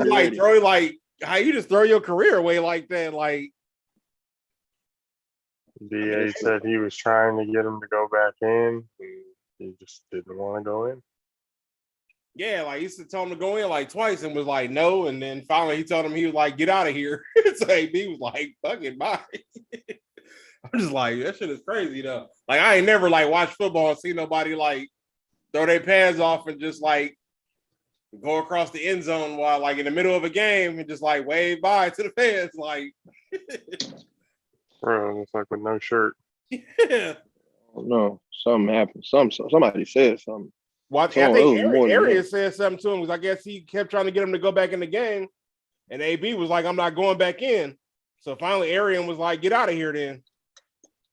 like throw like how you just throw your career away like that, like. DA said he was trying to get him to go back in. He just didn't want to go in. Yeah, like he used to tell him to go in like twice and was like no, and then finally he told him he was like get out of here. So AB was like fuck it, bye. I'm just like that shit is crazy though. Like I ain't never like watched football and see nobody like throw their pads off and just like go across the end zone while like in the middle of a game and just like wave bye to the fans like. Bro, it's like with no shirt. Yeah. No, something happened. Somebody said something. Well, I think Arias said something to him because I guess he kept trying to get him to go back in the game, and AB was like, "I'm not going back in." So finally, Arian was like, "Get out of here, then."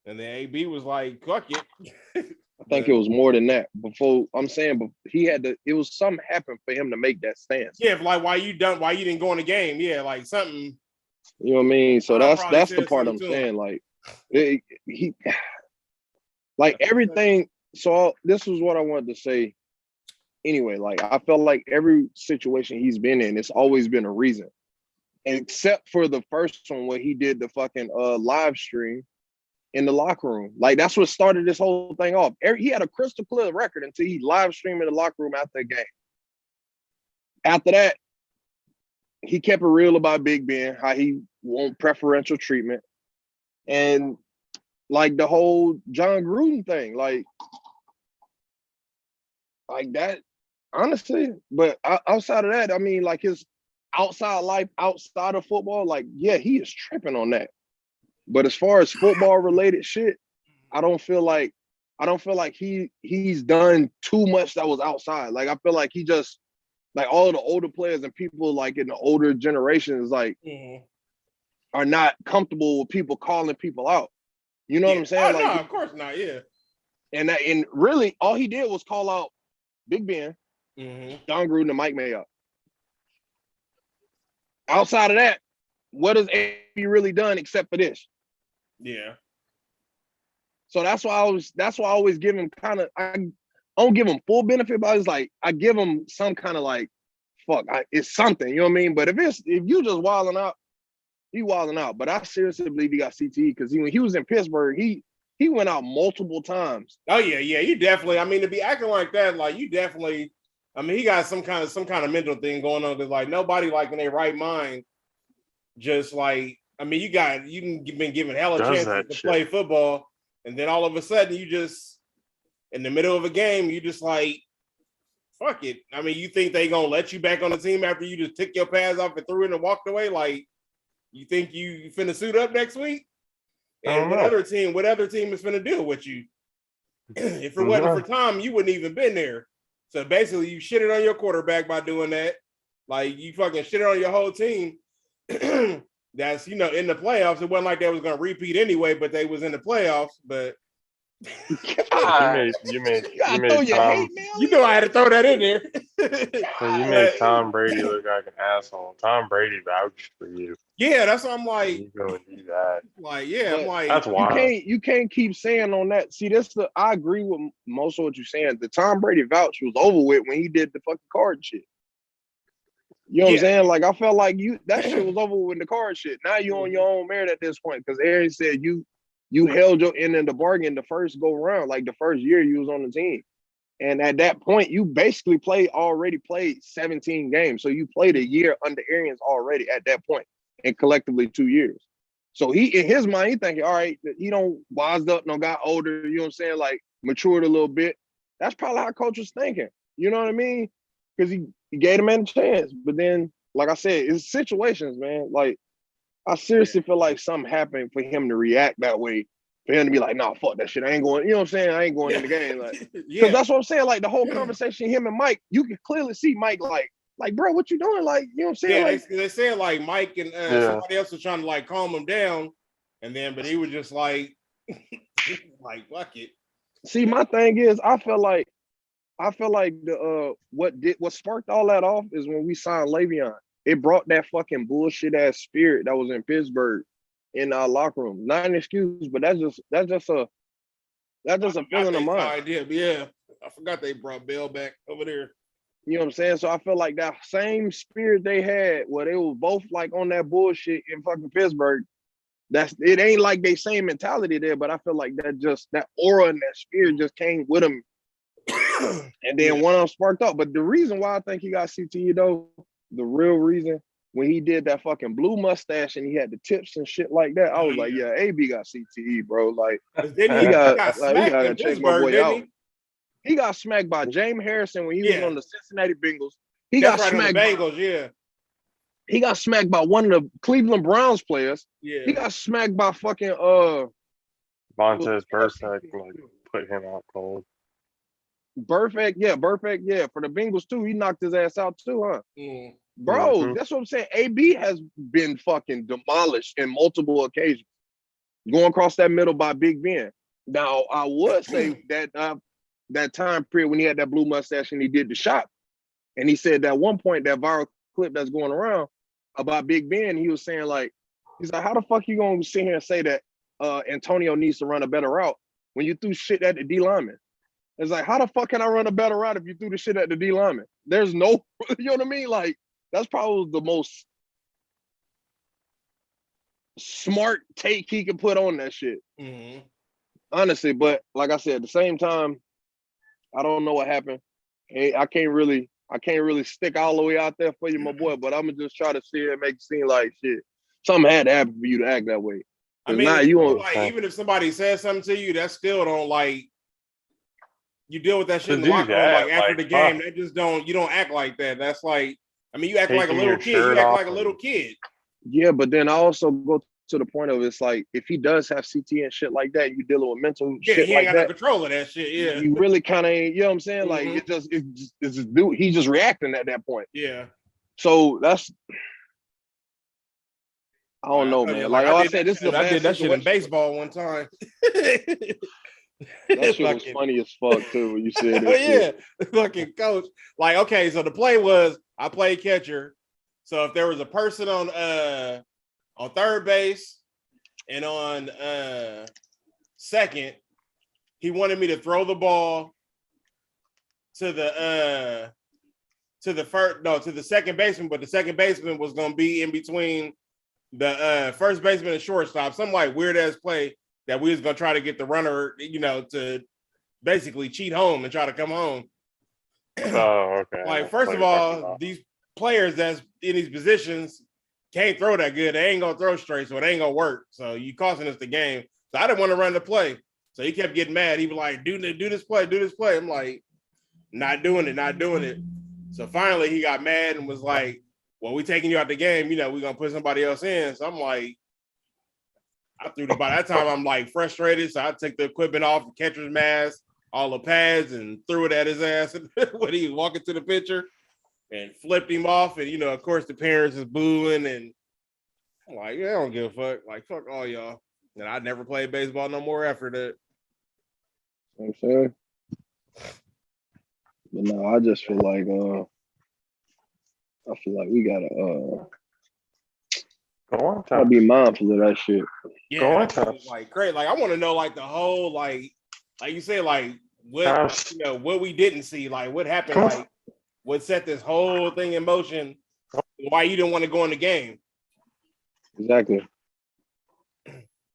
And then AB was like, "Fuck it." I think it was more than that. Before I'm saying, but he had to. It was something happened for him to make that stance. Yeah, like why you didn't go in the game? Yeah, like something. You know what I mean? So that's the part I'm saying. Like he, like everything. So this was what I wanted to say. Anyway, like I felt like every situation he's been in, it's always been a reason, except for the first one where he did the fucking live stream in the locker room. Like that's what started this whole thing off. He had a crystal clear record until he live streamed in the locker room after the game. After that, he kept it real about Big Ben, how he want preferential treatment, and like the whole John Gruden thing, like that. Honestly, but outside of that, I mean, like his outside life, outside of football, like, yeah, he is tripping on that. But as far as football related shit, I don't feel like he's done too much that was outside. Like I feel like he just like all the older players and people like in the older generations, like are not comfortable with people calling people out. You know what I'm saying? Like, no, of course not. Yeah. And really, all he did was call out Big Ben, John Gruden, and Mike Mayock. Outside of that, what has AB really done except for this? Yeah. So that's why I always give him kind of, I don't give him full benefit, but I give him some kind of like, it's something, you know what I mean? But if you just wilding out, he wilding out. But I seriously believe he got CTE because when he was in Pittsburgh, he went out multiple times. Oh yeah, you definitely. I mean, to be acting like that, like you definitely. I mean, he got some kind of mental thing going on because like nobody like in their right mind, just like I mean, you've been given hella chances to play football, and then all of a sudden you just in the middle of a game, you just like fuck it. I mean, you think they gonna let you back on the team after you just took your pads off and threw it and walked away? Like you think you finna suit up next week? And what other team is finna deal with you? If it wasn't for Tom, you wouldn't even been there. So basically, you shitted on your quarterback by doing that. Like you fucking shitted on your whole team. That's in the playoffs. It wasn't like they was gonna repeat anyway, but they was in the playoffs. But you made Tom. You know I had to throw that in there. You made Tom Brady look like an asshole. Tom Brady vouched for you. Yeah, that's what I'm like. You go and do that. Like, yeah, but I'm like, that's wild. You can't keep saying on that. See, I agree with most of what you're saying. The Tom Brady vouch was over with when he did the fucking card shit. You know what I'm saying? Like I felt like that shit was over with the card shit. Now you on your own merit at this point because Aaron said you held your end in the bargain the first go round, like the first year you was on the team. And at that point, you basically already played 17 games. So you played a year under Arians already at that point, and collectively 2 years. So he, in his mind, he thinking, all right, he don't wised up, got older, you know what I'm saying, like matured a little bit. That's probably how coach was thinking. You know what I mean? Because he gave the man a chance. But then, like I said, it's situations, man. Like, I seriously feel like something happened for him to react that way. For him to be like, nah, fuck that shit. I ain't going, you know what I'm saying? I ain't going in the game. Like, because that's what I'm saying. Like the whole conversation, him and Mike, you can clearly see Mike like, bro, what you doing? Like, you know what I'm saying? Yeah, like, they said like Mike and somebody else was trying to like calm him down, but he was just like, like fuck it. See, my thing is, I feel like the what sparked all that off is when we signed Le'Veon. It brought that fucking bullshit ass spirit that was in Pittsburgh in our locker room. Not an excuse, but that's just a feeling of mine. Idea, yeah. I forgot they brought Bell back over there. You know what I'm saying? So I feel like that same spirit they had, where they were both like on that bullshit in fucking Pittsburgh. It ain't like they same mentality there, but I feel like that aura and that spirit just came with them. And then one of them sparked up. But the reason why I think he got CTE though, the real reason, when he did that fucking blue mustache and he had the tips and shit like that, I was like, yeah, AB got CTE, bro. Like Didn't he got smacked in check my Pittsburgh, boy didn't out. he? He got smacked by James Harrison when he was on the Cincinnati Bengals. He That's got right, smacked on the Bengals, yeah. He got smacked by one of the Cleveland Browns players. Yeah. He got smacked by fucking Montez Burfict like put him out cold. Burfict, yeah. For the Bengals too, he knocked his ass out too, huh? Mm. Bro, that's what I'm saying. AB has been fucking demolished in multiple occasions, going across that middle by Big Ben. Now, I would say that that time period when he had that blue mustache and he did the shot, and he said that one point, that viral clip that's going around about Big Ben, he was saying like, he's like, how the fuck you gonna sit here and say that Antonio needs to run a better route when you threw shit at the D lineman? It's like, how the fuck can I run a better route if you threw the shit at the D lineman? There's no, you know what I mean? Like, that's probably the most smart take he can put on that shit. Mm-hmm. Honestly, but like I said, at the same time, I don't know what happened. Hey, I can't really stick all the way out there for you, my boy, but I'm gonna just try to see it make it seem like shit. Something had to happen for you to act that way. I mean, now even if somebody says something to you, that still don't like you deal with that shit in the locker room like after the game. That just you don't act like that. That's like, I mean, you act like a little kid. You act like a little kid. Yeah, but then I also go to the point of it's like if he does have CT and shit like that, you dealing with mental shit he ain't got no control of that shit. Yeah, you really kind of ain't. You know what I'm saying? Like it's just dude. He's just reacting at that point. Yeah. So that's. I don't know, man. Like I said, this is a bad I did that shit in baseball one time. That shit was funny as fuck too when you said it. Yeah, fucking coach. Like, okay, so the play was I played catcher. So if there was a person on third base and on second, he wanted me to throw the ball to the second baseman, but the second baseman was gonna be in between the first baseman and shortstop. Some like weird ass play that we was gonna try to get the runner, to basically cheat home and try to come home. Oh, okay. Like, first of all, these players that's in these positions can't throw that good. They ain't gonna throw straight, so it ain't gonna work. So you costing us the game. So I didn't want to run the play. So he kept getting mad. He was like, do this play. I'm like, not doing it. So finally he got mad and was like, well, we taking you out the game, we're gonna put somebody else in. So I'm like, by that time I'm like frustrated. So I took the equipment off, the catcher's mask, all the pads, and threw it at his ass when he was walking to the pitcher and flipped him off. And of course the parents is booing, and I'm like, yeah, I don't give a fuck. Like, fuck all y'all. And I never played baseball no more after that. I'm saying. But no, I just feel like we gotta gotta be mindful of that shit. Yeah, like great. Like I want to know like the whole like you say like what what we didn't see, like what happened, like what set this whole thing in motion, why you didn't want to go in the game. Exactly.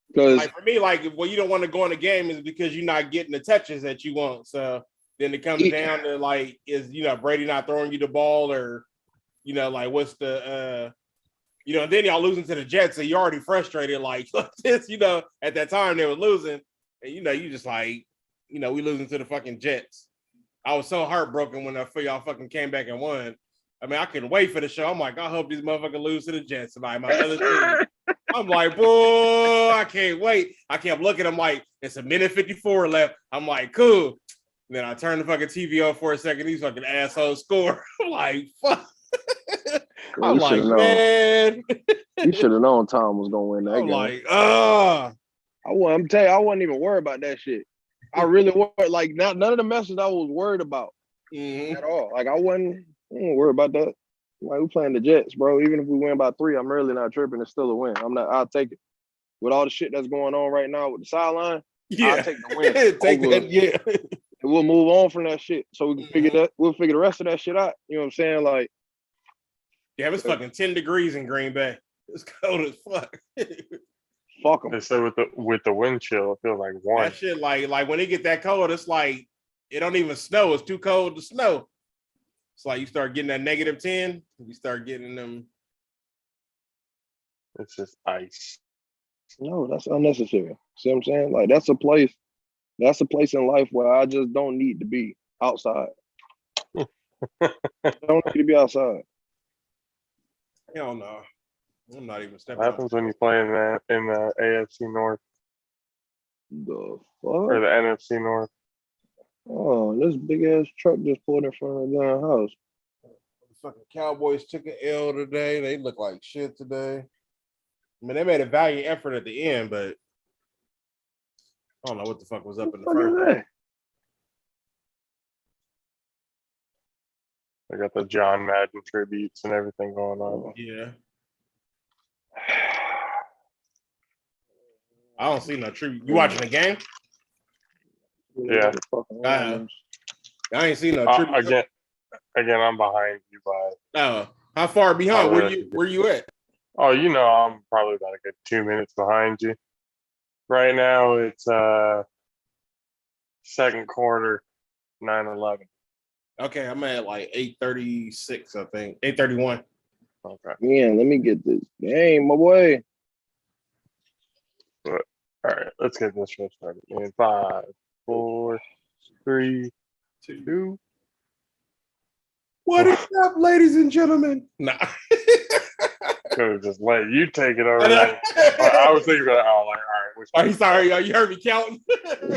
Because like for me, like what you don't want to go in the game is because you're not getting the touches that you want. So then it comes down to like, is Brady not throwing you the ball, or like what's the then y'all losing to the Jets, so you're already frustrated. Like this, at that time they were losing, and you just like, we losing to the fucking Jets. I was so heartbroken when y'all fucking came back and won. I mean, I couldn't wait for the show. I'm like, I hope these motherfuckers lose to the Jets. Like my other team. I'm like, boy, I can't wait. I kept looking. I'm like, it's a minute 54 left. I'm like, cool. And then I turned the fucking TV on for a second. These fucking assholes score. I'm like, fuck. I'm like, man. You should have known Tom was gonna win that game. Like, I'm telling you, I wasn't even worried about that shit. I really worried. Like, none of the messages I was worried about at all. Like, I wasn't worried about that. Like, we playing the Jets, bro. Even if we win by 3, I'm really not tripping. It's still a win. I'll take it. With all the shit that's going on right now with the sideline, I'll take the win. Take that, yeah. we'll move on from that shit. So we can figure Mm-hmm. that. We'll figure the rest of that shit out. You know what I'm saying? Like, Yeah, it's fucking 10 degrees in Green Bay. It's cold as fuck. fuck them. They said with the wind chill, it feels like one. That shit, like when it get that cold, it's like it don't even snow. It's too cold to snow. It's like you start getting that -10, you start getting them. It's just ice. No, that's unnecessary. See what I'm saying? Like that's a place. That's a place in life where I just don't need to be outside. I don't need to be outside. Hell no. I'm not even stepping What out. happens when you play in the AFC North The or fuck? the NFC North? Oh, this big ass truck just pulled in front of the house. The fucking Cowboys took an L today. They look like shit today. I mean, they made a valiant effort at the end, but I don't know what the fuck was up in the What the fuck first. is that? They got the John Madden tributes and everything going on. Yeah. I don't see no tribute. You watching the game? Yeah. I ain't seen no tribute. Again, I'm behind you by. Oh, how far behind? Probably Where you at? Oh, I'm probably about a good 2 minutes behind you. Right now, it's second quarter, 9-11. Okay, I'm at like 8:36, I think. 8:31. Okay. Yeah, let me get this game, my boy. All right, let's get this show started. In 5, 4, 3, 2. What is up, ladies and gentlemen? Nah. Could have just let you take it over there. I was thinking about, all right. Are you sorry? You heard me counting?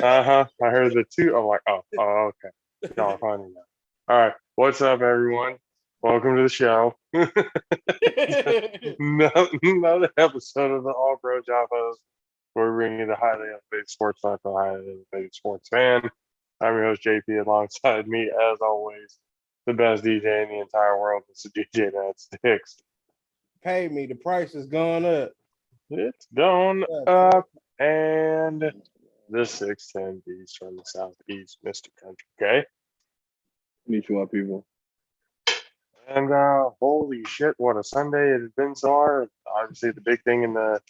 I heard the 2. I'm like, oh, okay. Y'all are funny now. All right, what's up, everyone? Welcome to the show. Another episode of the All Pro JAFFOs, where we bring you the highly elevated sports talk for highly elevated sports fan. I'm your host, JP. Alongside me, as always, the best DJ in the entire world, Mr. DJ Nat Sticks. Pay me. The price has gone up. It's gone up, and the 610 B's from the Southeast, Mr. Country, okay? Meet you up, people. And holy shit, what a Sunday it has been so far. Obviously, the big thing in the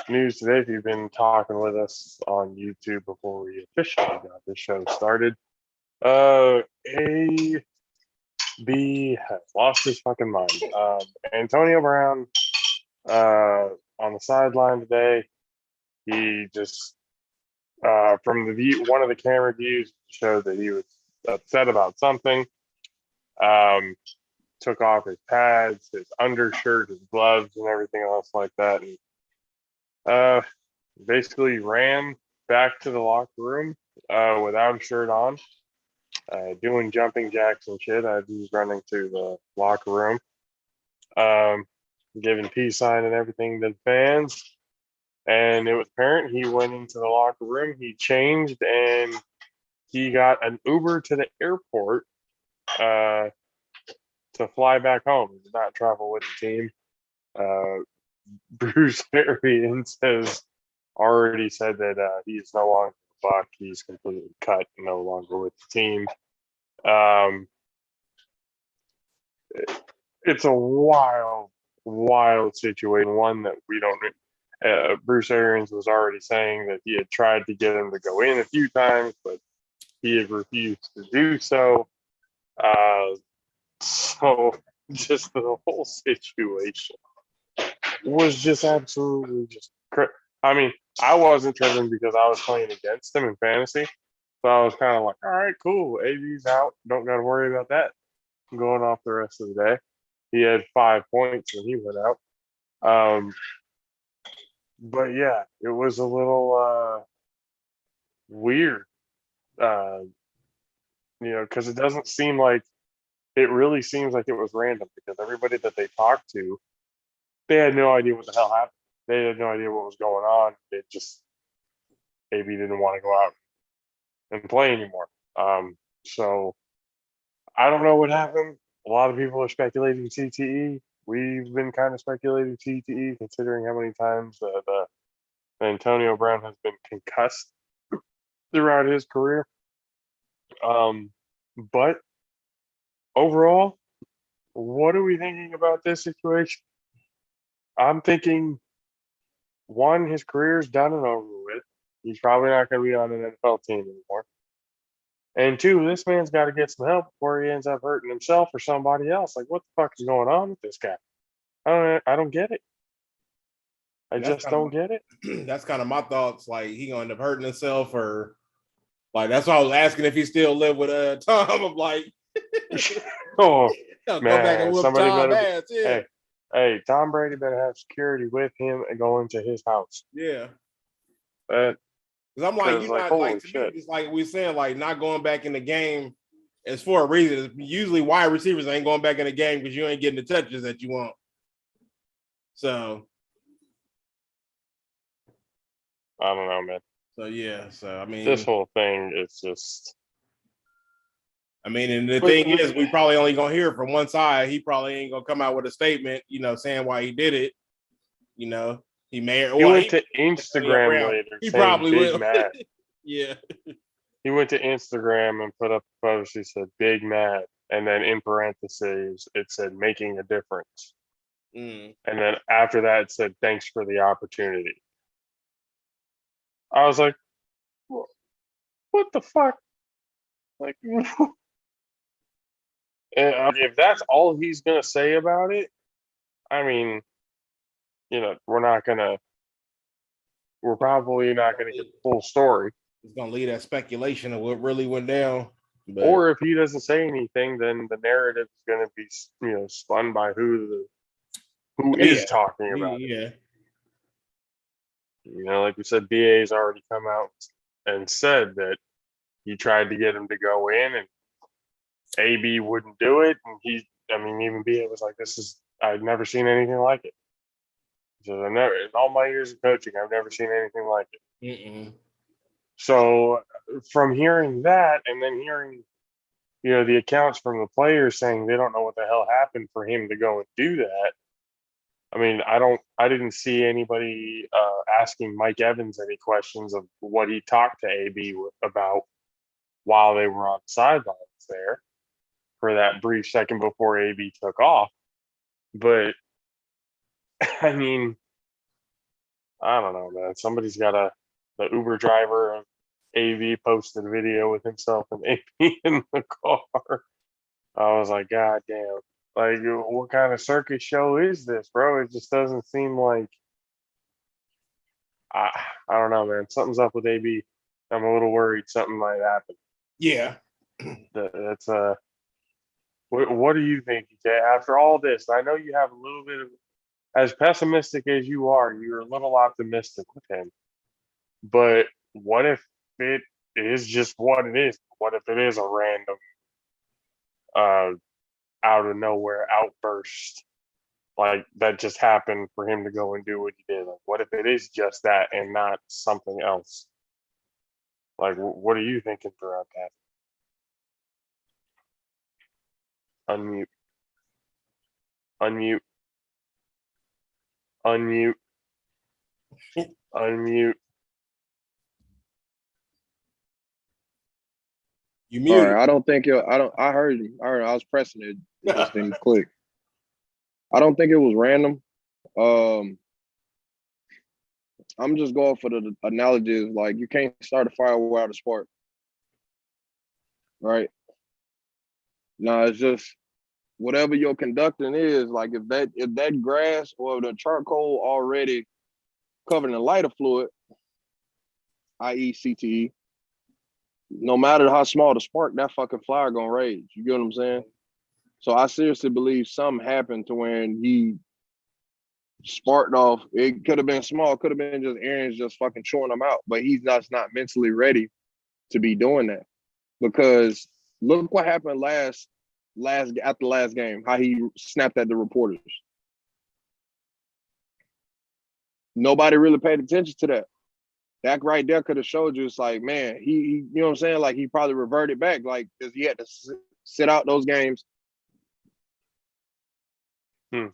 news today, if you've been talking with us on YouTube before we officially got this show started, AB has lost his fucking mind. Antonio Brown on the sideline today, he just from the view, one of the camera views showed that he was upset about something. Took off his pads, his undershirt, his gloves, and everything else like that, and basically ran back to the locker room without a shirt on, doing jumping jacks and shit as he's running to the locker room, giving peace sign and everything to the fans. And it was apparent he went into the locker room, he changed, and he got an Uber to the airport to fly back home. He did not travel with the team. Bruce Arians has already said that he is no longer a Buck. He's completely cut, no longer with the team. It's a wild, wild situation. One that we don't. Bruce Arians was already saying that he had tried to get him to go in a few times, but he had refused to do so. So just the whole situation was just absolutely just I mean, I wasn't tripping because I was playing against him in fantasy. So I was kind of like, all right, cool. AB's out. Don't got to worry about that. I'm going off the rest of the day. He had 5 points when he went out. But yeah, it was a little weird, because it doesn't seem like, it really seems like it was random because everybody that they talked to, they had no idea what the hell happened. They had no idea what was going on. It just, AB didn't want to go out and play anymore. So I don't know what happened. A lot of people are speculating CTE. We've been kind of speculating CTE, considering how many times the Antonio Brown has been concussed throughout his career. But overall, what are we thinking about this situation? I'm thinking, one, his career's done and over with. He's probably not going to be on an NFL team anymore. And two, this man's got to get some help before he ends up hurting himself or somebody else. Like, what the fuck is going on with this guy? I don't get it. I just don't get it. That's kind of my thoughts. Like, he gonna end up hurting himself, or like that's why I was asking if he still lived with Tom. I'm like, Oh go man, back and whoop somebody Tom better. ass. Yeah. Hey, Tom Brady better have security with him and go into his house. Yeah. Because I'm like, you're not like to shit. me, just like we're saying, like not going back in the game is for a reason. Usually wide receivers ain't going back in the game because you ain't getting the touches that you want. So I don't know, man. So yeah, so I mean, this whole thing is just. I mean, and the thing is, we probably only gonna hear it from one side. He probably ain't gonna come out with a statement, saying why he did it. He may. He went to Instagram later. He probably big will. mad. Yeah. He went to Instagram and put up a post. He said "big mad," and then in parentheses it said "making a difference." And then after that, it said "thanks for the opportunity." I was like, "What the fuck?" Like, if that's all he's gonna say about it, I mean, we're probably not gonna get the full story. It's gonna lead that speculation of what really went down. But, or if he doesn't say anything, then the narrative is gonna be, spun by who is talking about it. Yeah. Like we said, BA's already come out and said that he tried to get him to go in, and AB wouldn't do it, and even BA was like, I've never seen anything like it. So in all my years of coaching, I've never seen anything like it. Mm-mm. So from hearing that, and then hearing, the accounts from the players saying they don't know what the hell happened for him to go and do that. I mean, I didn't see anybody asking Mike Evans any questions of what he talked to AB about while they were on the sidelines there for that brief second before AB took off. But I mean, I don't know, man. Somebody's got the Uber driver of AV posted a video with himself and AB in the car. I was like, God damn. Like, what kind of circus show is this, bro? It just doesn't seem like. I don't know, man. Something's up with AB. I'm a little worried something might happen. Yeah. That's What do you think, EJ? After all this, I know you have a little bit of, as pessimistic as you are, you're a little optimistic with him. But what if it is just what it is? What if it is a random, out of nowhere outburst, like that just happened for him to go and do what he did? Like, what if it is just that and not something else? Like, what are you thinking throughout that? Unmute. Unmute. Unmute. Unmute. You muted. All right, I heard you. I was pressing it. It just didn't click. I don't think it was random. I'm just going for the analogy of, like, you can't start a fire without a spark. Right? No, it's just whatever your conducting is, like if that grass or the charcoal already covered in lighter fluid, i.e. CTE, no matter how small the spark, that fucking fire gonna rage. You get what I'm saying? So I seriously believe something happened to when he sparked off. It could have been small, could have been just Aaron's just fucking chewing them out, but he's not mentally ready to be doing that. Because look what happened last game, how he snapped at the reporters. Nobody really paid attention to that. That right there could have showed you, it's like, man, he you know what I'm saying? Like, he probably reverted back, like, because he had to sit out those games and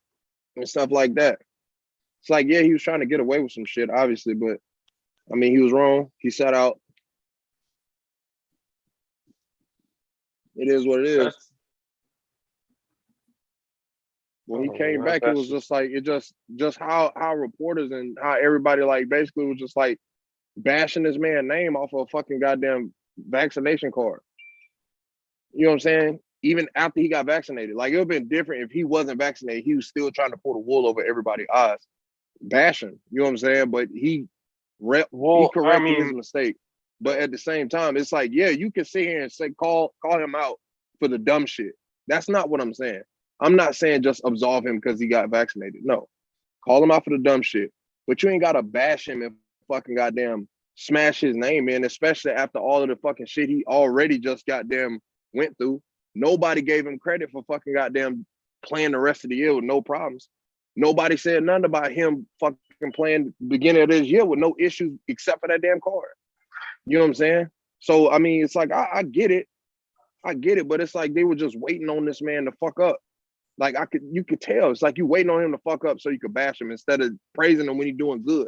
stuff like that. It's like, yeah, he was trying to get away with some shit, obviously, but I mean, he was wrong. He sat out. It is what it is. That's, When he came back, it was just like how reporters and how everybody like basically was just like bashing this man's name off of a fucking goddamn vaccination card. You know what I'm saying? Even after he got vaccinated, like it would have been different if he wasn't vaccinated. He was still trying to pull the wool over everybody's eyes, bashing. You know what I'm saying? But he corrected his mistake. But at the same time, it's like, yeah, you can sit here and say call him out for the dumb shit. That's not what I'm saying. I'm not saying just absolve him because he got vaccinated. No, call him out for the dumb shit. But you ain't gotta bash him and fucking goddamn smash his name in, especially after all of the fucking shit he already just goddamn went through. Nobody gave him credit for fucking goddamn playing the rest of the year with no problems. Nobody said nothing about him fucking playing the beginning of this year with no issues except for that damn card. You know what I'm saying? So I mean, it's like I get it, but it's like they were just waiting on this man to fuck up. Like you could tell. It's like you waiting on him to fuck up so you could bash him instead of praising him when he's doing good.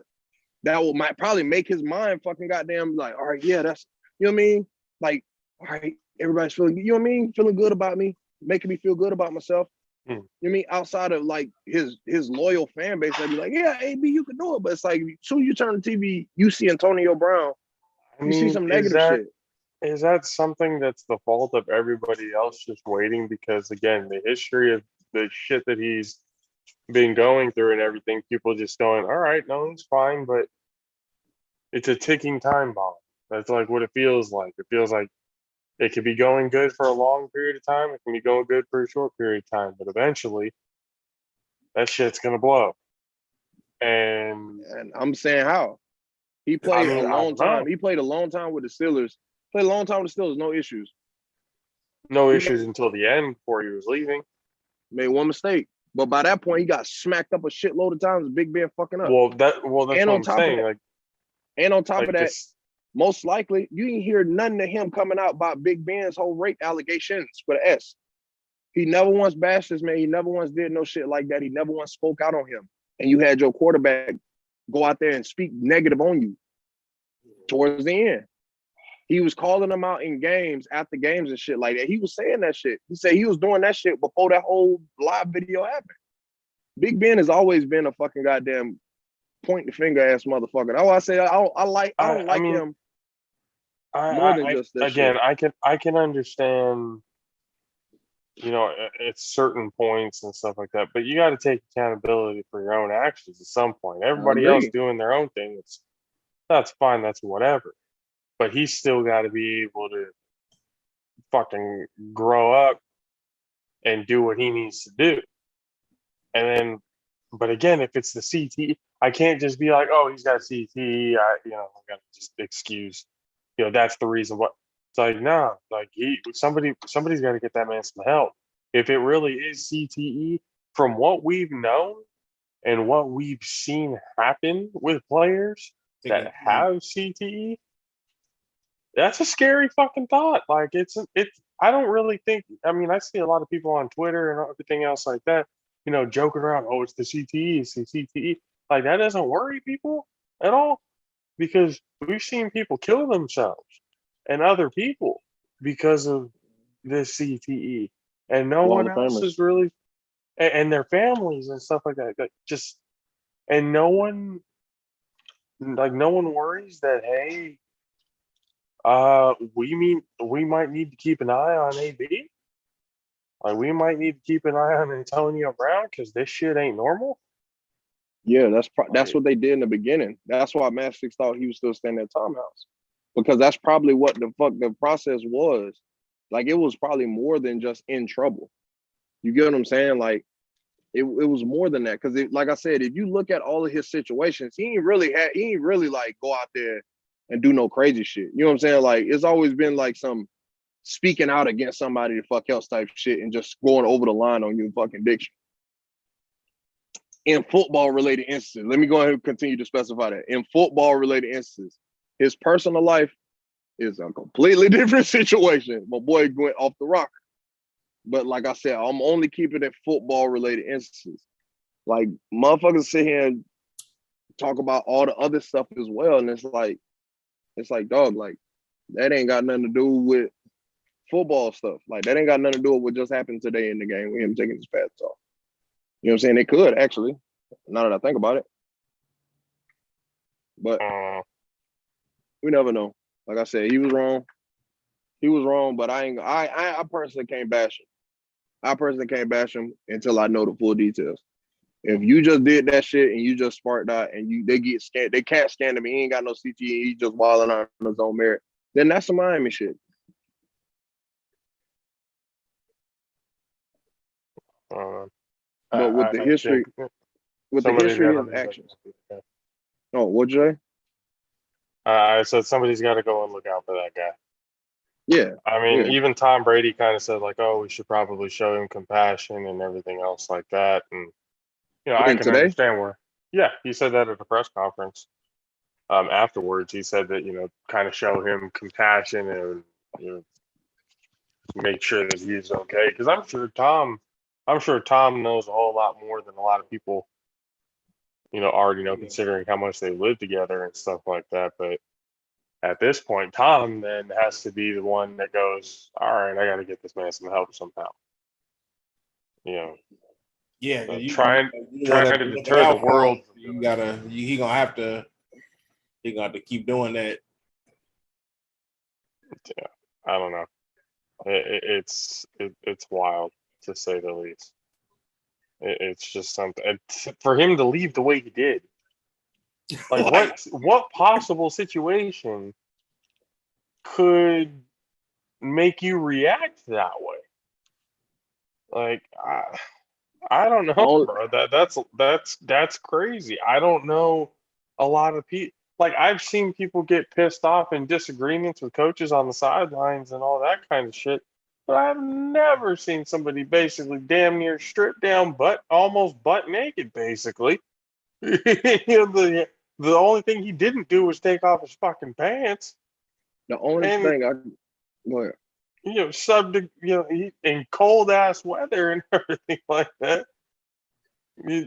That might probably make his mind fucking goddamn like, all right, yeah, that's, you know what I mean? Like, all right, everybody's feeling, you know what I mean? Feeling good about me, making me feel good about myself. You know what I mean? Outside of like his loyal fan base, they'd be like, yeah, AB, you can do it. But it's like, soon you turn the TV, you see Antonio Brown, you see some negative shit. Is that something that's the fault of everybody else just waiting? Because again, the history of the shit that he's been going through and everything, people just going, all right, no, it's fine, but it's a ticking time bomb. That's like what it feels like. It feels like it could be going good for a long period of time. It can be going good for a short period of time, but eventually that shit's gonna blow. And I'm saying how. He played a long time. He played a long time with the Steelers. Played a long time with the Steelers, no issues. No issues until the end before he was leaving. Made one mistake. But by that point, he got smacked up a shitload of times. Big Ben fucking up. That's what I'm saying. And on top of that, most likely, you didn't hear nothing of him coming out about Big Ben's whole rape allegations with an S. He never once bashed this man. He never once did no shit like that. He never once spoke out on him. And you had your quarterback go out there and speak negative on you towards the end. He was calling them out in games, after games and shit like that. He was saying that shit. He said he was doing that shit before that whole live video happened. Big Ben has always been a fucking goddamn point the finger ass motherfucker. That's why I say I don't like him more than just that again, shit. I can understand, you know, at certain points and stuff like that, but you got to take accountability for your own actions at some point. Everybody else doing their own thing, that's fine, that's whatever. But he's still got to be able to fucking grow up and do what he needs to do. And then, but again, if it's the CTE, I can't just be like, oh, he's got CTE. I got to just excuse, that's the reason what. It's like, nah, like somebody's got to get that man some help. If it really is CTE, from what we've known and what we've seen happen with players that have CTE, that's a scary fucking thought. Like I don't really think, I see a lot of people on Twitter and everything else like that, joking around, oh, it's the CTE, it's the CTE. Like that doesn't worry people at all, because we've seen people kill themselves and other people because of this CTE, and no one else is really, and their families and stuff like that. And no one worries that, hey, we might need to keep an eye on AB. Like we might need to keep an eye on Antonio Brown because this shit ain't normal. Yeah, that's what they did in the beginning. That's why Matt Six thought he was still standing at Tom House, because that's probably what the process was. Like it was probably more than just in trouble. You get what I'm saying? Like it was more than that, because like I said, if you look at all of his situations, he ain't really like go out there and do no crazy shit. You know what I'm saying? Like it's always been like some speaking out against somebody to fuck else type shit and just going over the line on you fucking diction. In football related instances, let me go ahead and continue to specify that. In football related instances, his personal life is a completely different situation. My boy went off the rocker. But like I said, I'm only keeping it football related instances. Like motherfuckers sit here and talk about all the other stuff as well. And it's like, dog, like that ain't got nothing to do with football stuff. Like that ain't got nothing to do with what just happened today in the game with him taking his pads off. You know what I'm saying? It could actually, now that I think about it. But we never know. Like I said, he was wrong. He was wrong, but I personally can't bash him. I personally can't bash him until I know the full details. If you just did that shit and you just sparked out and they get scanned, they can't scan him. He ain't got no CTE. He just wilding on his own merit. Then that's some Miami shit. But with the history of actions. Oh, what'd you say? I said somebody's got to go and look out for that guy. Yeah. I mean, even Tom Brady kind of said like, "Oh, we should probably show him compassion and everything else like that." And I can understand where. Yeah, he said that at a press conference. Afterwards, he said that kind of show him compassion and make sure that he's okay. Because I'm sure Tom knows a whole lot more than a lot of people, already know, considering how much they live together and stuff like that. But at this point, Tom then has to be the one that goes, all right, I got to get this man some help somehow. Yeah, trying to deter the world. He gonna have to keep doing that. Yeah, I don't know. It's wild, to say the least. It's just something for him to leave the way he did. Like what possible situation could make you react that way? Like I don't know, bro. That's crazy. I don't know a lot of people. Like I've seen people get pissed off in disagreements with coaches on the sidelines and all that kind of shit. But I've never seen somebody basically damn near stripped down, almost butt naked, basically. The only thing he didn't do was take off his fucking pants. The only thing go ahead. In cold ass weather and everything like that.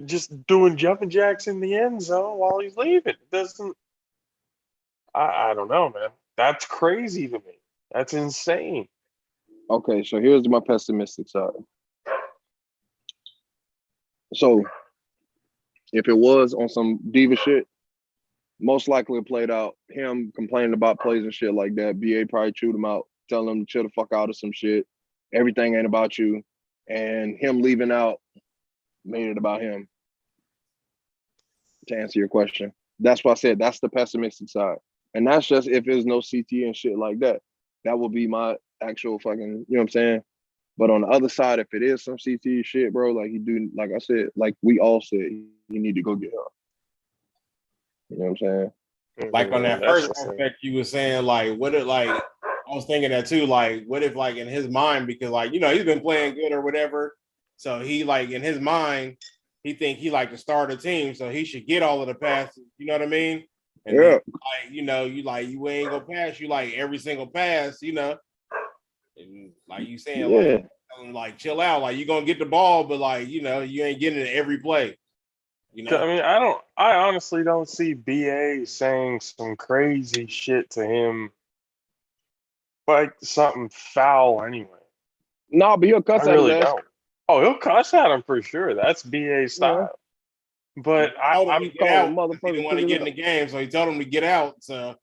Just doing jumping jacks in the end zone while he's leaving. It doesn't. I don't know, man. That's crazy to me. That's insane. Okay, so here's my pessimistic side. So if it was on some diva shit, most likely it played out him complaining about plays and shit like that. BA probably chewed him out, telling him to chill the fuck out of some shit. Everything ain't about you. And him leaving out made it about him. To answer your question. That's why I said that's the pessimistic side. And that's just if there's no CT and shit like that. That would be my actual fucking, you know what I'm saying? But on the other side, if it is some CT shit, bro, like he do, like I said, like we all said, you need to go get help. You know what I'm saying? Like on that first aspect, you were saying, like, what if, like, I was thinking that too, like, what if, like, in his mind, because, like, he's been playing good or whatever, so he, like, in his mind, he think he like to start a team, so he should get all of the passes, you know what I mean? And then, like, you ain't gonna pass you like every single pass, and like you saying, like chill out, like you gonna get the ball, but like you ain't getting it every play. I mean, I honestly don't see BA saying some crazy shit to him, like something foul anyway. No, but he'll cuss at his ass. Don't. Oh, he'll cuss at him for sure. That's BA style. Yeah. But I'm told motherfucker he didn't want to get in the game, so he told him to get out. So,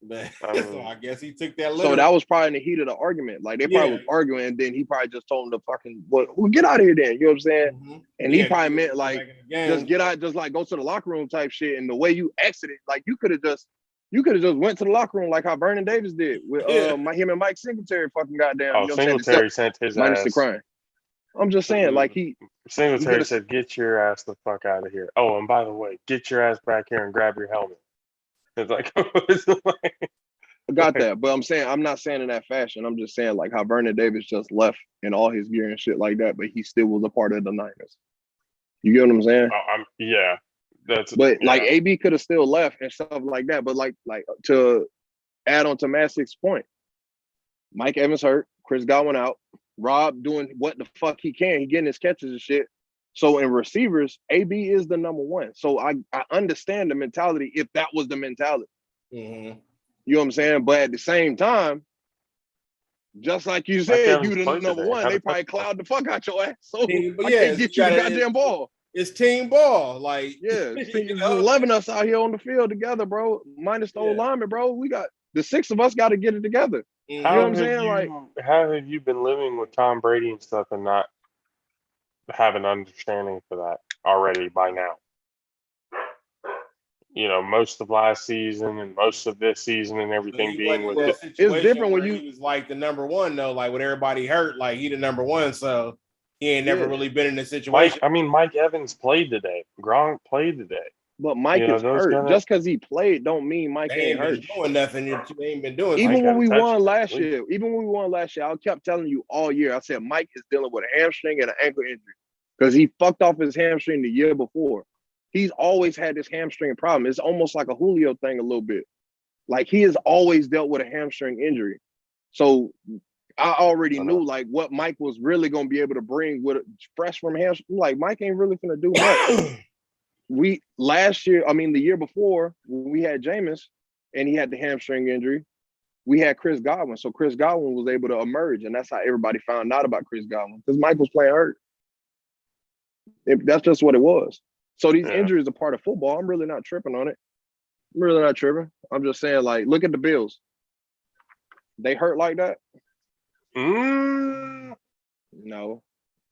but so I guess he took that. So that was probably in the heat of the argument. Like they probably was arguing, and then he probably just told him to fucking well, get out of here, then. You know what I'm saying? Mm-hmm. And he probably meant like just get out, just like go to the locker room type shit. And the way you exited, like you could have just went to the locker room like how Vernon Davis did with him and Mike Singletary fucking goddamn. Oh, you know Singletary sent his minus ass. The crying. I'm just saying, like Singletary said, "Get your ass the fuck out of here." Oh, and by the way, get your ass back here and grab your helmet. It's like, I got that, but I'm not saying in that fashion. I'm just saying like how Vernon Davis just left in all his gear and shit like that, but he still was a part of the Niners. You get what I'm saying? Yeah, like AB could have still left and stuff like that. But like to add on to Massic's point, Mike Evans hurt, Chris Godwin out. Rob doing what the fuck he can. He getting his catches and shit. So in receivers, AB is the number one. So I understand the mentality if that was the mentality. Mm-hmm. You know what I'm saying? But at the same time, Just like you Mike said, Evans you the played number today. one. Had They a probably touchdown. cloud the fuck out your ass. So But I yeah, can't get you the goddamn ball. It's team ball. Like, Yeah, you it's know? 11 us out here on the field together, bro. Minus the old lineman, bro. We got the 6 of us got to get it together. Mhm. You know what I'm saying? How have you been living with Tom Brady and stuff and not have an understanding for that already by now? You know, most of last season and most of this season and everything he being wasn't with in a it. situation It's different when where you- he was like the number one though. Like when everybody hurt, like he the number one, so he ain't never Yeah. really been in a situation. Mike Evans played today. Gronk played today. But Mike You know, is those hurt. kinda- Just because he played don't mean Mike They ain't ain't been hurt. doing nothing. They ain't been doing. Even Mike when had a we won touchdown, last at least. year, I kept telling you all year. I said Mike is dealing with a hamstring and an ankle injury because he fucked off his hamstring the year before. He's always had this hamstring problem. It's almost like a Julio thing a little bit. Like he has always dealt with a hamstring injury. So I already knew like what Mike was really gonna be able to bring with fresh from hamstring. Like Mike ain't really gonna do much. The year before, when we had Jameis and he had the hamstring injury, we had Chris Godwin. So Chris Godwin was able to emerge, and that's how everybody found out about Chris Godwin because Mike was playing hurt. That's just what it was. So these injuries are part of football. I'm really not tripping on it. I'm really not tripping. I'm just saying, like, look at the Bills. They hurt like that? No. No.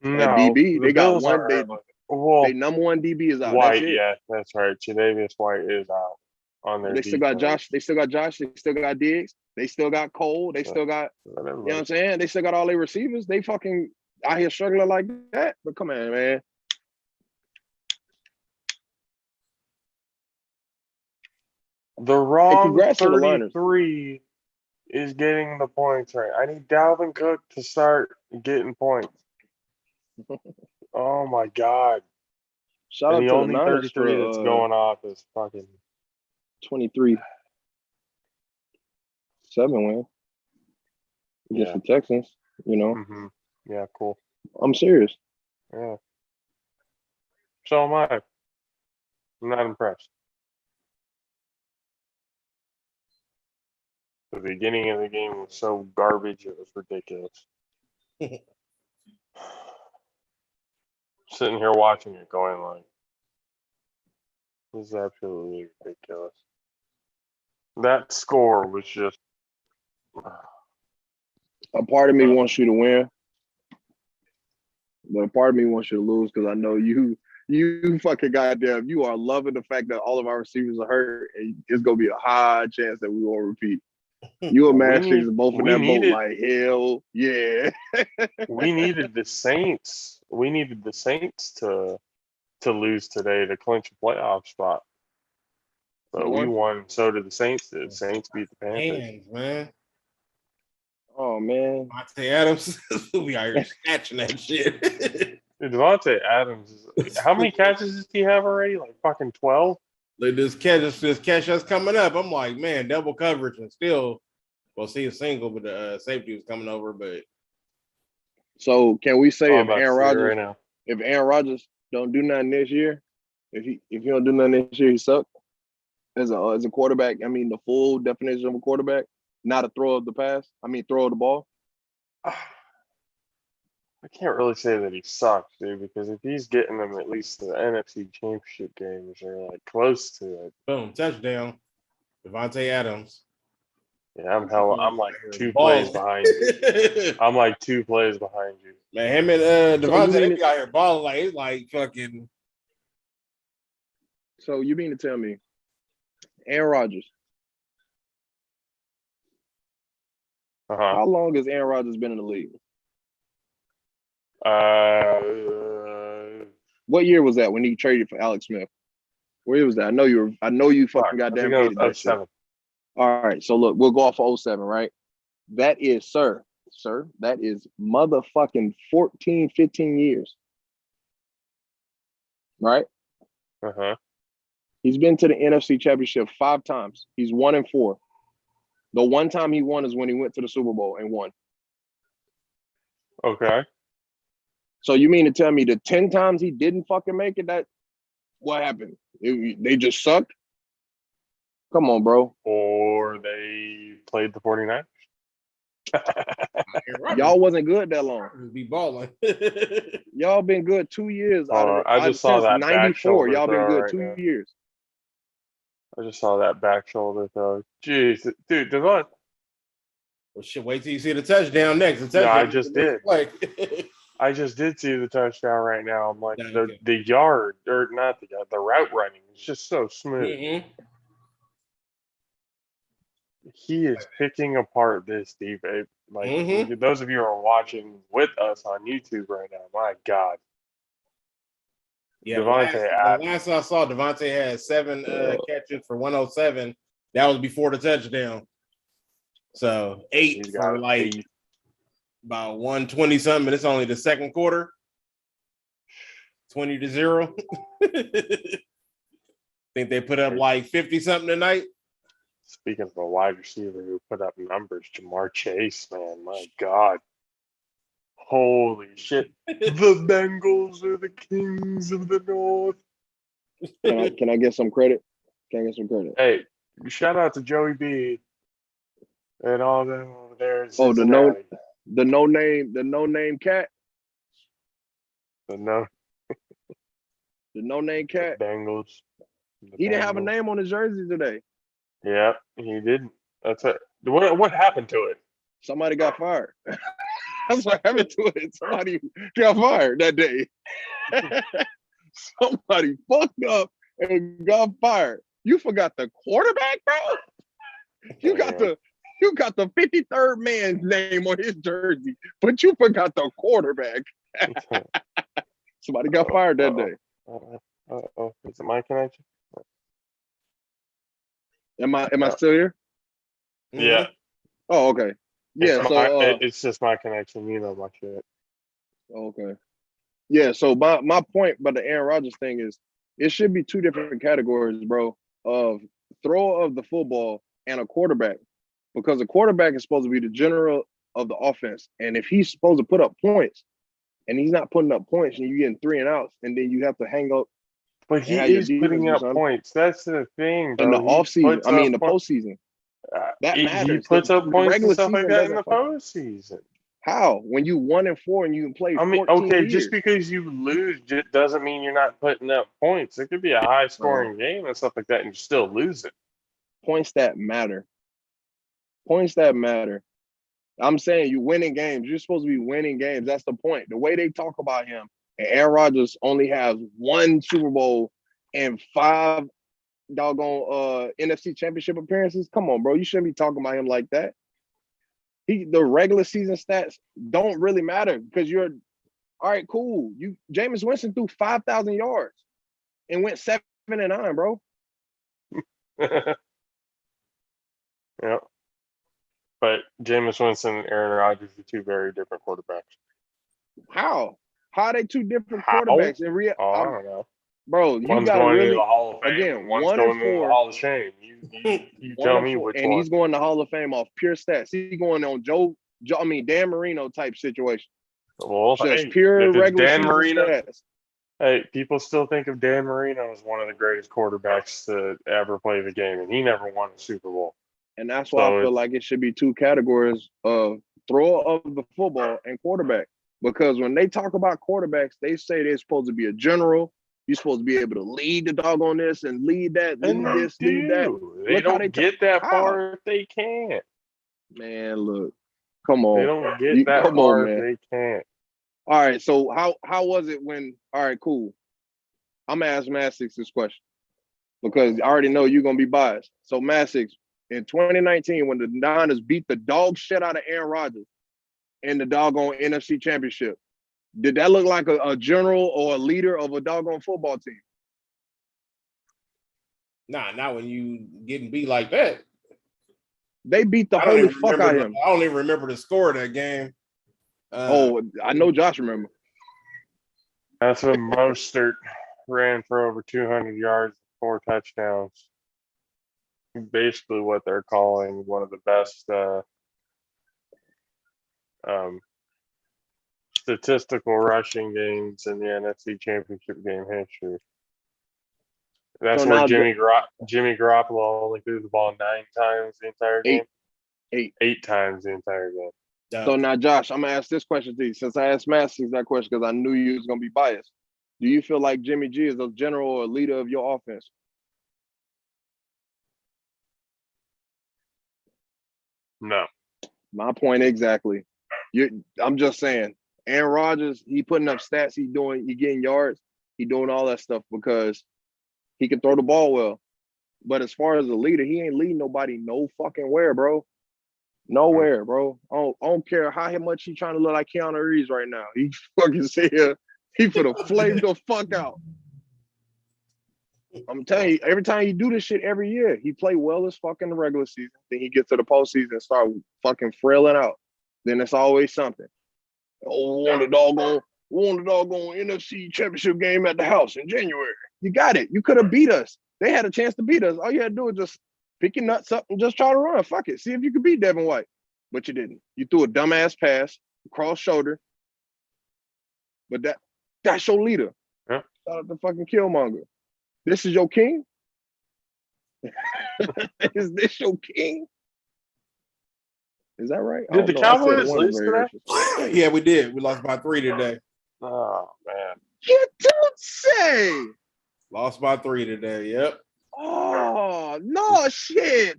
No. At DB, The they got Bills one. aren't hurt like that. Well, They number one DB is out. White, That's it. yeah, that's right. Tre'Davious White is out on their They still got Josh. They still got Josh. They still got Diggs. They still got Cole. They still got, you know what I'm saying? They still got all their receivers. They fucking out here struggling like that. But come on, man. The wrong congrats to the Liners. 33 is getting the points right. I need Dalvin Cook to start getting points. Oh my God. Shout out And to the the only Niners 33 for that's going off is fucking 23-7 win against the Texans. You know, Mm-hmm. Yeah, cool. I'm serious. Yeah. So am I. I'm not impressed. The beginning of the game was so garbage, it was ridiculous. Sitting here watching it going like, this is absolutely ridiculous. That score was just... A part of me wants you to win, but a part of me wants you to lose because I know you fucking goddamn, you are loving the fact that all of our receivers are hurt, and it's gonna be a high chance that we won't repeat. You and Matt Sticks are both in that boat like hell, yeah. We needed the Saints. We needed the Saints to lose today to clinch a playoff spot. But we won. So did the Saints. The Saints beat the Panthers. Man. Oh man, Devontae Adams, we out here snatching that shit. Devontae Adams, how many catches does he have already? Like fucking 12? Like this catch us coming up. I'm like, man, double coverage and still, we'll see a single, but the safety was coming over. But so can we say if Aaron Rodgers don't do nothing this year, if he don't do nothing this year, he sucks as a quarterback? I mean, the full definition of a quarterback, not a throw of the pass. I mean, throw of the ball. I can't really say that he sucks, dude, because if he's getting them at least to the NFC Championship games or like close to it. Boom, touchdown, Devontae Adams. Yeah, I'm like 2 plays behind you. I'm like 2 plays behind you. Man, him and Devontae, they be out here balling like it's like fucking. So you mean to tell me, Aaron Rodgers? How long has Aaron Rodgers been in the league? What year was that when he traded for Alex Smith? Where was that? I know you fucking goddamn hated that shit. All right, so look, we'll go off of 07, right? That is, sir, that is motherfucking 14, 15 years. Right? He's been to the NFC Championship 5 times. He's 1-4. The one time he won is when he went to the Super Bowl and won. Okay. So you mean to tell me the 10 times he didn't fucking make it, that what happened? They just sucked? Come on, bro. Or they played the 49ers. Y'all wasn't good that long. Be balling. Y'all been good 2 years I just saw since that back '94. shoulder Y'all been throw good right 2 now. years. I just saw that back shoulder throw. Jeez, dude, Devon. Well, shit, wait till you see the touchdown next. The Yeah, I touchdown just the next did. play. I just did see the touchdown right now. I'm like, Thank you. the yard, or not the yard, the route running is just so smooth. Mm-hmm. He is picking apart this defense. Like, Mm-hmm. those of you who are watching with us on YouTube right now, my God. Yeah, Devontae the Adams. last I saw, Devontae had 7 catches for 107. That was before the touchdown. So 8 He's for got like 8. about 120 something. And it's only the second quarter. 20-0. Think they put up like 50 something tonight. Speaking of a wide receiver who put up numbers, Jamar Chase, man, my God. Holy shit. The Bengals are the kings of the North. Can I get some credit? Can I get some credit? Hey, shout out to Joey B and all them over there in Oh, Cincinnati. the no name cat, The no, the no name the cat. Bengals. He didn't have a name on his jersey today. Yeah, he didn't. That's it. What happened to it? Somebody got fired. That's what happened to it. Somebody got fired that day. Somebody fucked up and got fired. You forgot the quarterback, bro. You got the 53rd man's name on his jersey, but you forgot the quarterback. Somebody got fired that day. Is it my connection? Am I still here? Yeah. Oh, okay. Yeah. It's just my connection. You know my shit. Okay. Yeah. So my point about the Aaron Rodgers thing is it should be 2 different categories, bro, of thrower of the football and a quarterback, because a quarterback is supposed to be the general of the offense, and if he's supposed to put up points, and he's not putting up points, and you're getting 3 and outs, and then you have to hang up. But he is putting up points. That's the thing, bro. In the offseason, I mean, the postseason. That matters. He puts up points and stuff like that in the postseason. How? When you 1-4 and you can play 14 okay, years. just because you lose doesn't mean you're not putting up points. It could be a high-scoring game and stuff like that, and you still lose it. Points that matter. Points that matter. I'm saying you winning games. You're supposed to be winning games. That's the point. The way they talk about him, and Aaron Rodgers only has 1 Super Bowl and 5 doggone NFC Championship appearances. Come on, bro. You shouldn't be talking about him like that. The regular season stats don't really matter because you're all right, cool. Jameis Winston threw 5,000 yards and went 7-9, bro. Yeah. But Jameis Winston and Aaron Rodgers are 2 very different quarterbacks. How? How are they 2 different quarterbacks? I don't know. Bro, you one's got going really, into the Hall of Fame, again, and one's 1 going and into the 4. Hall of Shame. You tell me which and one. He's going to Hall of Fame off pure stats. He's going on Dan Marino type situation. Well, just pure regular Dan season Marino, stats. Hey, people still think of Dan Marino as one of the greatest quarterbacks to ever play the game, and he never won a Super Bowl. And that's why I feel like it should be 2 categories of thrower of the football and quarterback. Because when they talk about quarterbacks, they say they're supposed to be a general. You're supposed to be able to lead the dog on this and lead that, lead this, lead that. They don't get that far if they can't. Man, look, come on. They don't get that far if they can't. All right, so how was it when? All right, cool. I'm gonna ask Massix this question because I already know you're gonna be biased. So Massix, in 2019, when the Niners beat the dog shit out of Aaron Rodgers in the doggone NFC Championship, did that look like a general or a leader of a doggone football team? Nah, not when you getting beat like that. They beat the holy fuck out of him. I don't even remember the score of that game. I know Josh remember. That's when Mostert ran for over 200 yards, 4 touchdowns. Basically what they're calling one of the best statistical rushing games in the NFC Championship game history. That's where Jimmy Garoppolo only threw the ball 9 times the entire game. 8. 8 times the entire game. So now, Josh, I'm gonna ask this question to you. Since I asked Masters that question because I knew you was gonna be biased. Do you feel like Jimmy G is a general or leader of your offense? No. My point exactly. I'm just saying, Aaron Rodgers, he putting up stats, he getting yards, he doing all that stuff because he can throw the ball well. But as far as a leader, he ain't leading nobody no fucking where, bro. Nowhere, bro. I don't care how much he trying to look like Keanu Reeves right now. He fucking sit here, he finna flame the fuck out. I'm telling you, every time he do this shit every year, he play well as fuck in the regular season. Then he gets to the postseason and start fucking frailing out. Then it's always something. Oh, we won the doggone NFC championship game at the house in January. You got it. You could have beat us. They had a chance to beat us. All you had to do was just pick your nuts up and just try to run. Fuck it. See if you could beat Devin White. But you didn't. You threw a dumbass pass, cross shoulder. But that's your leader. Yeah. Shout out to fucking Killmonger. This is your king? Is this your king? Is that right? Did the Cowboys lose today? Yeah, we did. We lost by 3 today. Oh, man. You don't say. Lost by 3 today. Yep. Oh, no shit.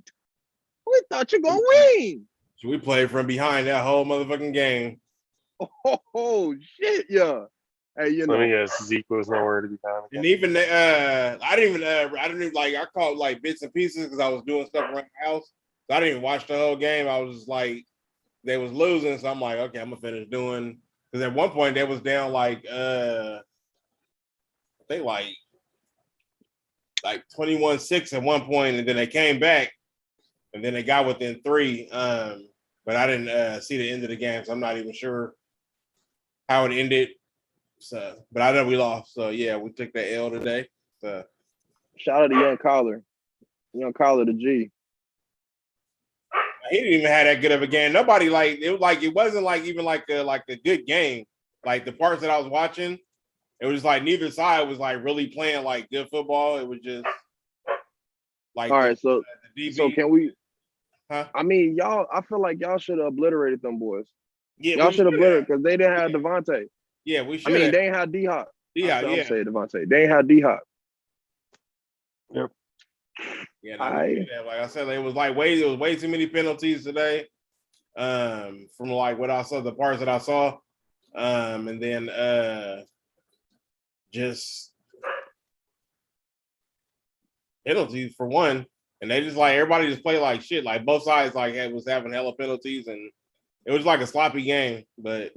We thought you gonna win. So we played from behind that whole motherfucking game. Oh shit, yeah. Hey, you know. Let me guess, Zeke was nowhere to be found. And even I didn't even like I caught like bits and pieces because I was doing stuff around the house. So I didn't even watch the whole game. I was just like, they was losing, so I'm like, okay, I'm gonna finish doing. Because at one point they was down like I think like 21-6 at one point, and then they came back, and then they got within 3. But I didn't see the end of the game, so I'm not even sure how it ended. So, but I know we lost. So yeah, we took that L today. So shout out to Young Collar the G. He didn't even have that good of a game. Nobody it wasn't like even like a good game. Like the parts that I was watching, it was like neither side was like really playing like good football. It was just like all right. So can we? Huh? I mean, y'all. I feel like y'all should have obliterated them boys. Yeah, y'all should have obliterated because they didn't have Devontae. Yeah, we should. I mean, they ain't have D-Hop. Yeah. I'm saying Devontae. They ain't have D-Hop. Yep. Yeah, like I said, it was way too many penalties today. From like what I saw, the parts that I saw, and then just penalties for one, and they just like everybody just played like shit. Like both sides like was having hella penalties, and it was like a sloppy game. But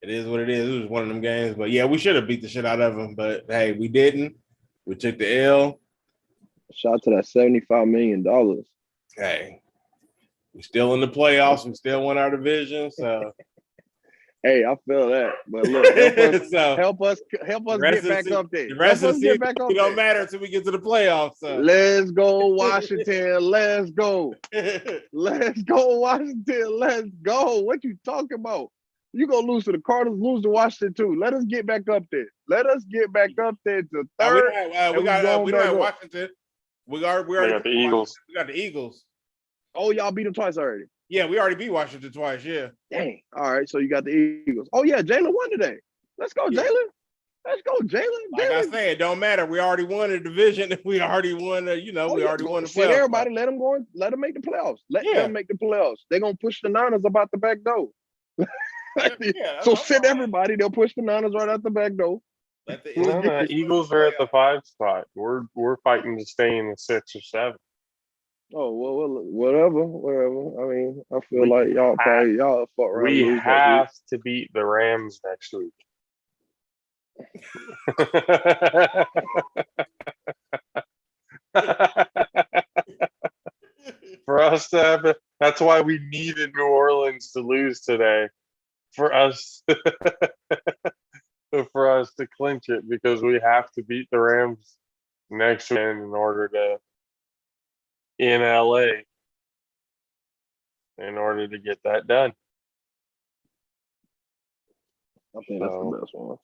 it is what it is. It was one of them games. But yeah, we should have beat the shit out of them. But hey, we didn't. We took the L. Shout out to that $75 million. Hey, we still in the playoffs. We still won our division. So hey, I feel that. But look, help us get back up there. The rest of the season don't matter until we get to the playoffs. So. Let's go, Washington. Let's go. Let's go, Washington. Let's go. What you talking about? You gonna lose to the Cardinals, lose to Washington too. Let us get back up there. Let us get back up there to third. We don't have Washington. We already got the Eagles. We got the Eagles. Oh, y'all beat them twice already. Yeah, we already beat Washington twice. Yeah. Dang. All right, so you got the Eagles. Oh yeah, Jalen won today. Let's go, Jalen. Let's go, Jalen. Like I said, it don't matter. We already won the division. We already won. We already won the playoffs. Everybody, let them go. Let them make the playoffs. Let them make the playoffs. They're gonna push the Niners about the back door. So send everybody. They'll push the Niners right out the back door. The Eagles are at the 5 spot. We're fighting to stay in the 6 or 7. Oh well, whatever. I mean, I feel like y'all fuck around. We have to beat the Rams next week. For us to have it, that's why we needed New Orleans to lose today. For us to clinch it, because we have to beat the Rams next week in order to in LA in order to get that done. I think that's the best one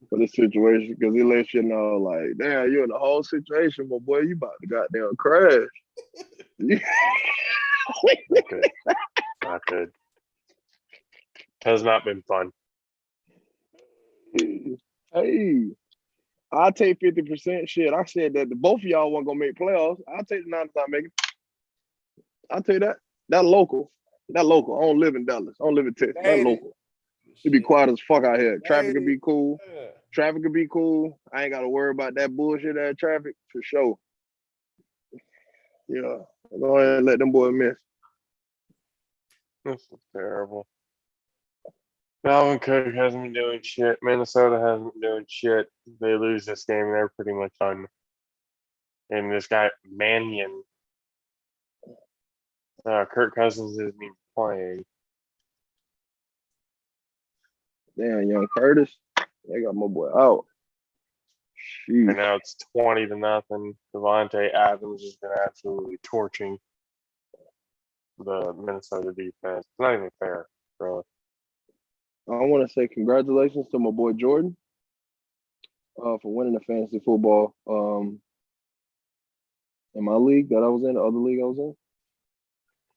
for this situation, because he lets you know, like, damn, you're in the whole situation, but boy, you about to goddamn crash. Good. Not good. Has not been fun. Hey, I'll take 50%. Shit, I said that both of y'all weren't gonna make playoffs. I'll take the Niners not making. I'll tell you that. That local. I don't live in Dallas. I don't live in Texas. That local. It'd be quiet as fuck out here. Traffic could be cool. Traffic could be cool. I ain't gotta worry about that bullshit ass traffic for sure. Yeah. Go ahead and let them boys miss. This is terrible. Dalvin Cook hasn't been doing shit. Minnesota hasn't been doing shit. They lose this game, they're pretty much done. And this guy, Mannion, Kirk Cousins isn't even playing. Damn, young Curtis. They got my boy out. And now it's 20-0. Devontae Adams has been absolutely torching the Minnesota defense. It's not even fair, really. I want to say congratulations to my boy Jordan for winning the fantasy football in my league that I was in, the other league I was in.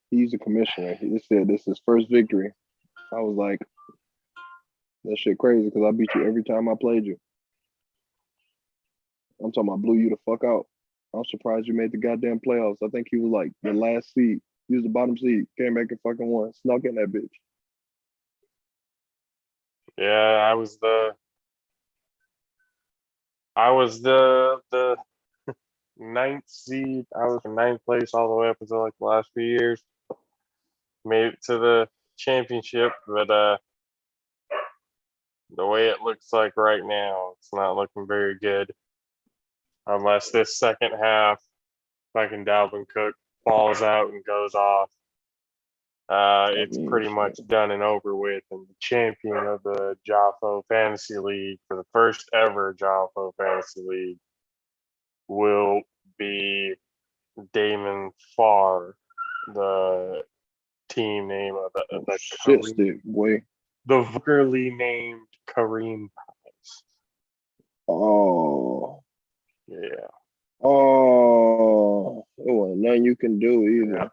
He's the commissioner. He said this is his first victory. I was like, that shit crazy because I beat you every time I played you. I'm talking about blew you the fuck out. I'm surprised you made the goddamn playoffs. I think he was like the last seed. He was the bottom seed. Came back and fucking won. Snuck in that bitch. Yeah, I was the ninth seed. I was in ninth place all the way up until like the last few years. Made it to the championship, but the way it looks like right now, it's not looking very good. Unless this second half, fucking Dalvin Cook falls out and goes off. It's pretty much done and over with. And the champion of the JAFFO Fantasy League for the first ever JAFFO Fantasy League will be Damon Farr, the team name of the shit stick, boy. The vulgarly named Kareem Pies. Oh. Yeah. Oh. There wasn't nothing you can do either. Yeah.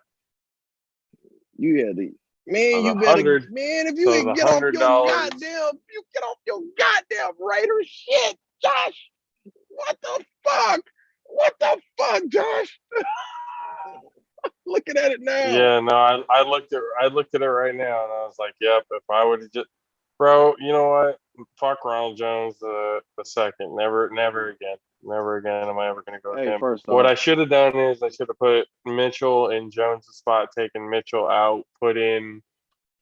You had to, man, so you better, man, if you can get off your goddamn, you get off your goddamn Raider shit, Josh. What the fuck? What the fuck, Josh? Looking at it now. Yeah, no, I looked at it right now and I was like, yep, if I would have just, bro, you know what? Fuck Ronald Jones the second. Never again. Never again am I ever gonna go with him. What I should have done is I should have put Mitchell in Jones' spot, taken Mitchell out, put in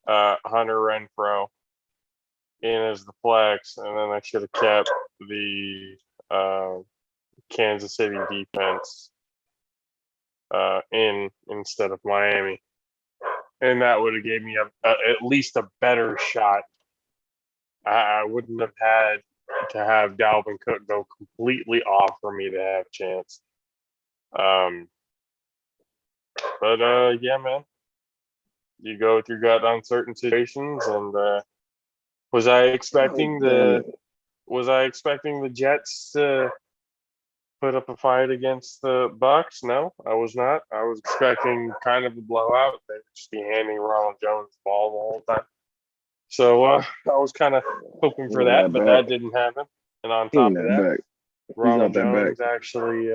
Hunter Renfrow in as the flex, and then I should have kept the Kansas City defense in instead of Miami, and that would have gave me at least a better shot. I wouldn't have had to have Dalvin Cook go completely off for me to have a chance. But yeah, man, you go with your gut on certain situations, and was I expecting the Jets to put up a fight against the Bucks? No, I was not. I was expecting kind of a blowout. They would just be handing Ronald Jones the ball the whole time. So I was kind of hoping for that, but that didn't happen. And on top of that, Ronald Jones actually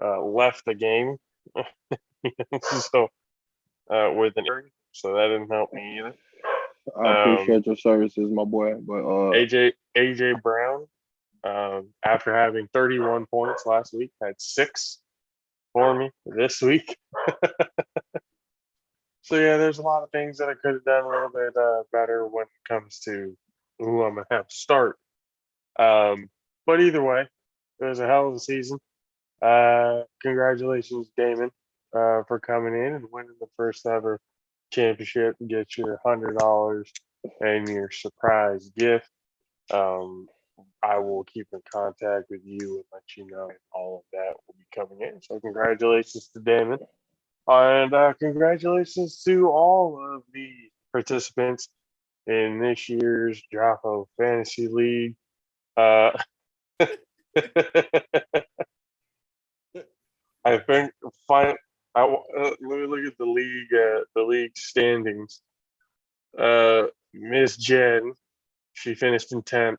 left the game so with an injury, so that didn't help me either. I appreciate your services, my boy. But AJ Brown, after having 31 points last week, had 6 for me this week. So yeah, there's a lot of things that I could have done a little bit better when it comes to who I'm gonna have to start. But either way, it was a hell of a season. Congratulations, Damon, for coming in and winning the first ever championship and get your $100 and your surprise gift. I will keep in contact with you and let you know all of that will be coming in. So congratulations to Damon. And congratulations to all of the participants in this year's JAFFO Fantasy League. I think let me look at the league. standings. Miss Jen, she finished in 10th.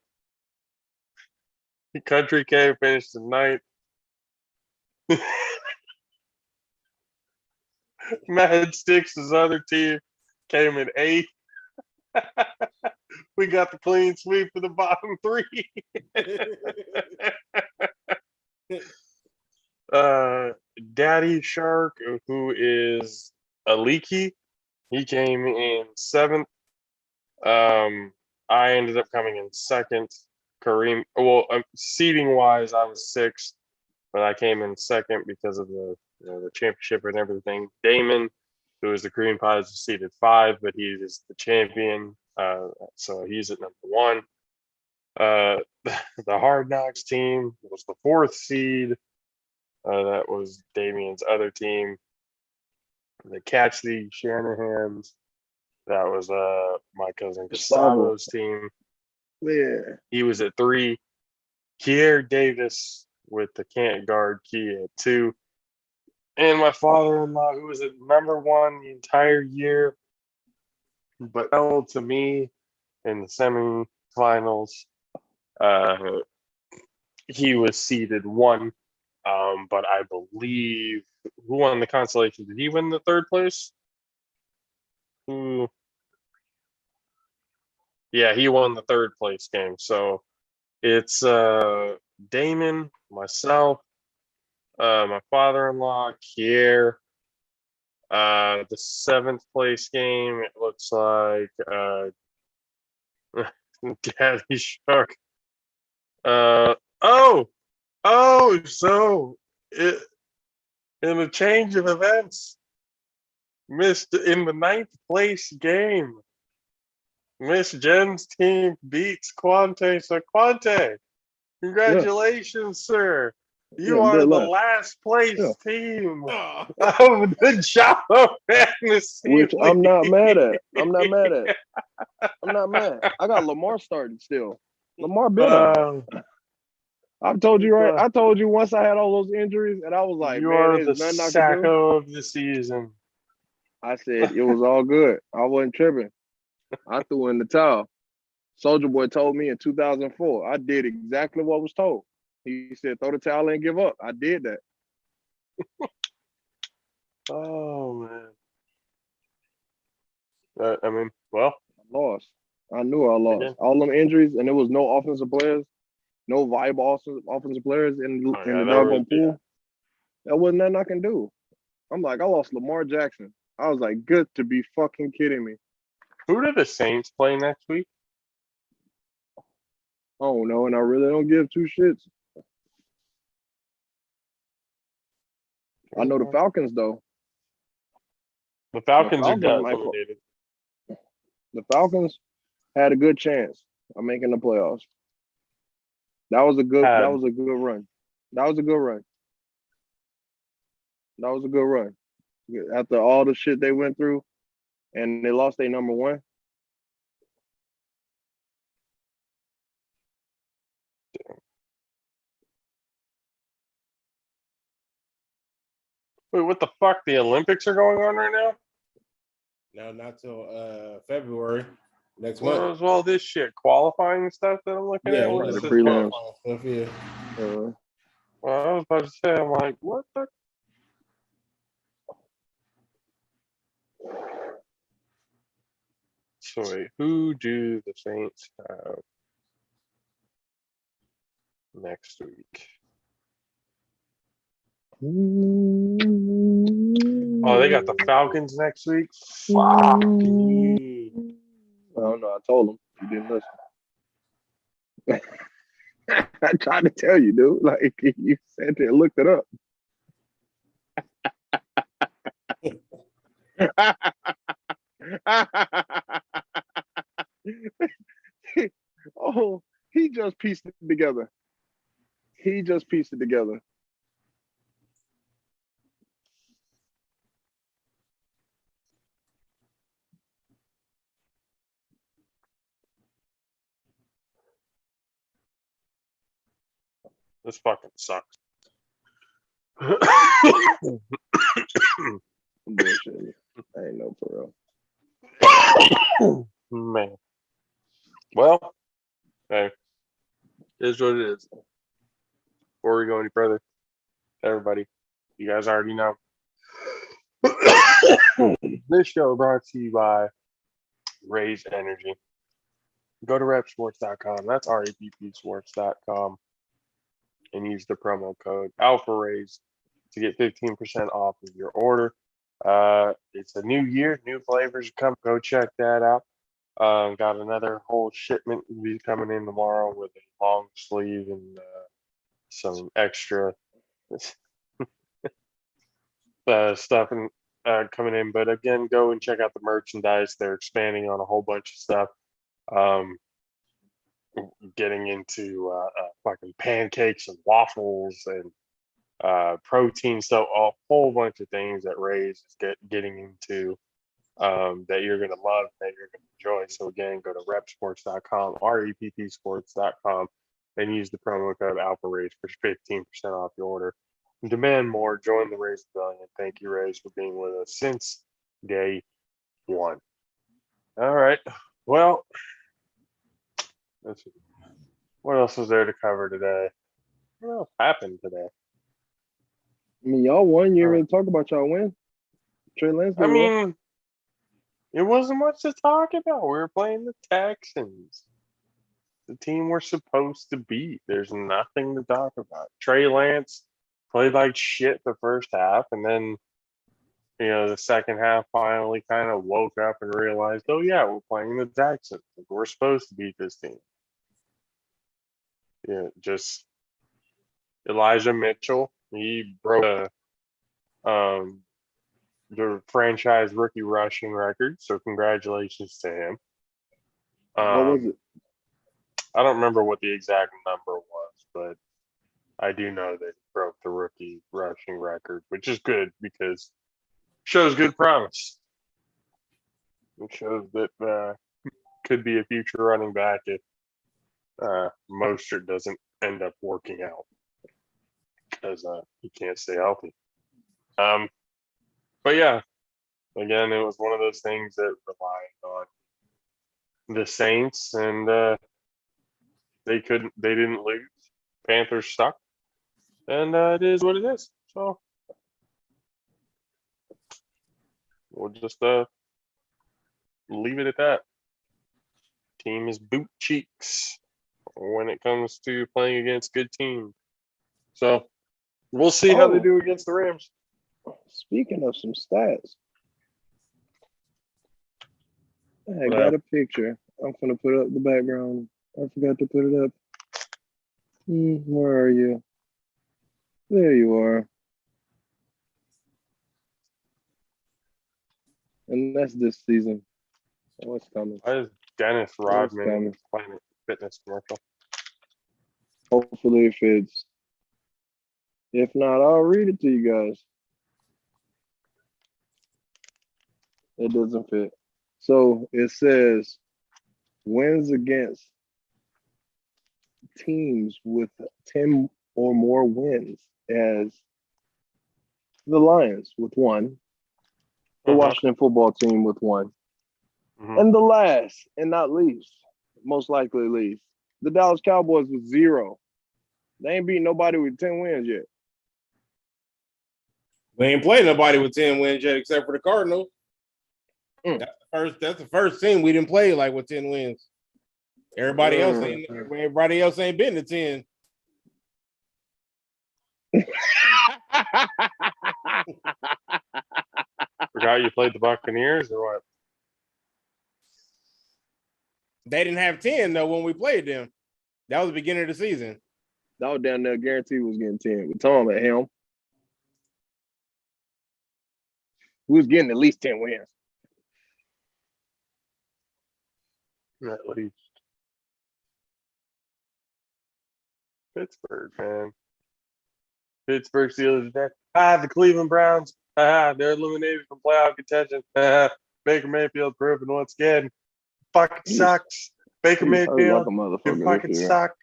Country K finished in 9th. Mad Sticks' other team came in 8th. We got the clean sweep for the bottom 3. Daddy Shark, who is a leaky, he came in 7th. I ended up coming in 2nd. Kareem, well, seating wise, I was 6th, but I came in 2nd because of the championship and everything. Damon, who is the Cream Pies, was seated 5, but he is the champion, so he's at number 1. The Hard Knocks team was the 4th seed. That was Damien's other team. The Catch the Shanahans, that was my cousin Gustavo's team. Yeah. He was at 3. Kier Davis with the Can't Guard key at 2. And my father-in-law, who was at number 1 the entire year, but fell to me in the semifinals. He was seeded 1. But I believe, who won the consolation? Did he win the 3rd place? Yeah, he won the 3rd place game. So it's Damon, myself, my father-in-law, Kier. The 7th place game, it looks like Daddy Shark. So in a change of events, missed in the 9th place game. Miss Jen's team beats Quante. So Quante, congratulations, sir. You are the last place team of the JAFFO Fantasy Which League. I'm not mad at. I'm not mad. I got Lamar starting still. Lamar better. I told you, right? I told you once I had all those injuries, and I was like, you man, are there's the nothing I can do. Sacco of the season. I said it was all good. I wasn't tripping. I threw in the towel. Soldier Boy told me in 2004. I did exactly what was told. He said, throw the towel in and give up. I did that. Oh, man. I mean, well. I lost. I knew I lost. Again. All them injuries, and there was no offensive players, no viable offensive players in the doggone pool. Yeah. That wasn't nothing I can do. I'm like, I lost Lamar Jackson. I was like, good to be fucking kidding me. Who do the Saints play next week? Oh, no, and I really don't give 2 shits. I know the Falcons, though. The Falcons are dominated. The Falcons had a good chance of making the playoffs. That was a good run. That was a good run. After all the shit they went through, and they lost their number 1. Wait, what the fuck? The Olympics are going on right now? No, not till February next month. What was all this shit? Qualifying stuff that I'm looking at? What is the prelims stuff? Yeah. Well, I was about to say, I'm like, what the? So wait, who do the Saints have next week? Oh, they got the Falcons next week? Fuck me. I don't know. I told him. You didn't listen. I tried to tell you, dude. Like, you sat there and looked it up. Oh, he just pieced it together. This fucking sucks. Bullshit. I ain't know for real. Man. Well, hey, it is what it is. Before we go any further, everybody, you guys already know. This show brought to you by Raise Energy. Go to repsports.com. That's reppsports.com. And use the promo code ALPHARAISE to get 15% off of your order. It's a new year, new flavors come. Go check that out. Got another whole shipment will be coming in tomorrow with a long sleeve and some extra stuff and coming in. But again, go and check out the merchandise. They're expanding on a whole bunch of stuff. Getting into fucking pancakes and waffles and protein stuff, a whole bunch of things that Ray's is getting into that you're going to love, that you're going to enjoy. So again, go to repsports.com, reppsports.com, and use the promo code ALPHARAISE for 15% off your order. Demand more. Join the Raise Rebellion. Thank you, Raise, for being with us since day one. All right. Well, let's see. What else was there to cover today? What else happened today? I mean, y'all won. You didn't really talk about y'all win. Trey Lance. I mean, it wasn't much to talk about. We were playing the Texans, the team we're supposed to beat. There's nothing to talk about. Trey Lance played like shit the first half, and then the second half finally kind of woke up and realized, oh yeah, we're playing the Texans. We're supposed to beat this team. Yeah, just Elijah Mitchell. He broke the franchise rookie rushing record, so congratulations to him. What was it? I don't remember what the exact number was, but I do know that he broke the rookie rushing record, which is good because it shows good promise. It shows that could be a future running back if Mostert doesn't end up working out because he can't stay healthy. But yeah, again, it was one of those things that relied on the Saints, and they didn't lose. Panthers stuck, and it is what it is. So we'll just leave it at that. Team is boot cheeks when it comes to playing against good teams. So we'll see how they do against the Rams. Speaking of some stats, I got a picture. I'm gonna put up the background. I forgot to put it up. Where are you? There you are. And that's this season. What's coming? Why is Dennis Rodman in the Planet Fitness commercial? Hopefully it fits. If not, I'll read it to you guys. It doesn't fit. So it says wins against teams with 10 or more wins as the Lions with 1, the Washington football team with 1, and the last and not least, most likely least, the Dallas Cowboys with 0. They ain't beat nobody with 10 wins yet. We ain't played nobody with 10 wins yet except for the Cardinals. That's the first team we didn't play like with 10 wins. Everybody else ain't been to 10. Forgot you played the Buccaneers or what? They didn't have 10 though when we played them. That was the beginning of the season. That was down there guaranteed was getting 10 with Tom at helm. We was getting at least 10 wins. At least. Pittsburgh, man. Pittsburgh Steelers today. The Cleveland Browns. They're eliminated from playoff contention. Baker Mayfield proving once again. Fucking sucks. Baker Mayfield, you fucking suck.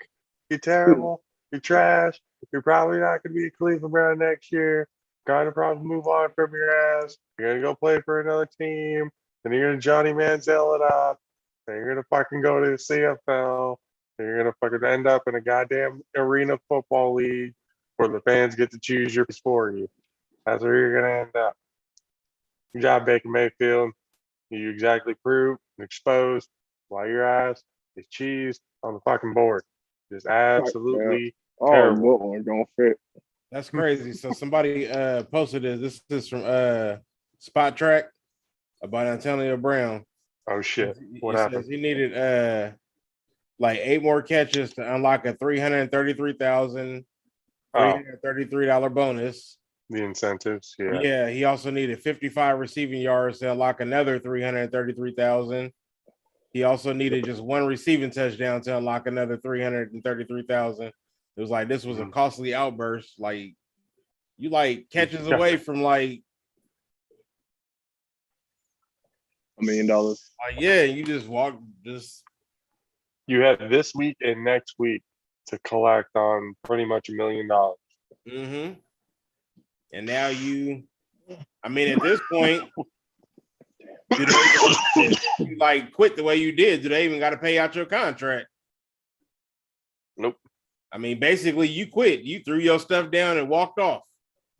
You're terrible. You're trash. You're probably not going to be a Cleveland Brown next year. Got to probably move on from your ass. You're going to go play for another team. Then you're gonna Johnny Manziel it up. Then you're gonna fucking go to the CFL. Then you're gonna fucking end up in a goddamn arena football league where the fans get to choose your for you. That's where you're gonna end up. Good job, Baker Mayfield. You exactly proved and exposed why your ass is cheese on the fucking board. Just absolutely Oh, terrible. good one, gonna fit. That's crazy. So somebody posted this. This is from Spot Track about Antonio Brown. Oh shit. What He happened? says he needed like 8 more catches to unlock a $333,333 bonus. The incentives, yeah. Yeah, he also needed 55 receiving yards to unlock another 333,000. He also needed just 1 receiving touchdown to unlock another 333,000. It was like this was a costly outburst. Like you like catches away from like $1 million. yeah, you just walk just You have this week and next week to collect on pretty much $1 million. mm-hmm. And now you, I mean, at this point, do they you like quit the way you did? Do they even got to pay out your contract? Nope. I mean, basically, you quit. You threw your stuff down and walked off.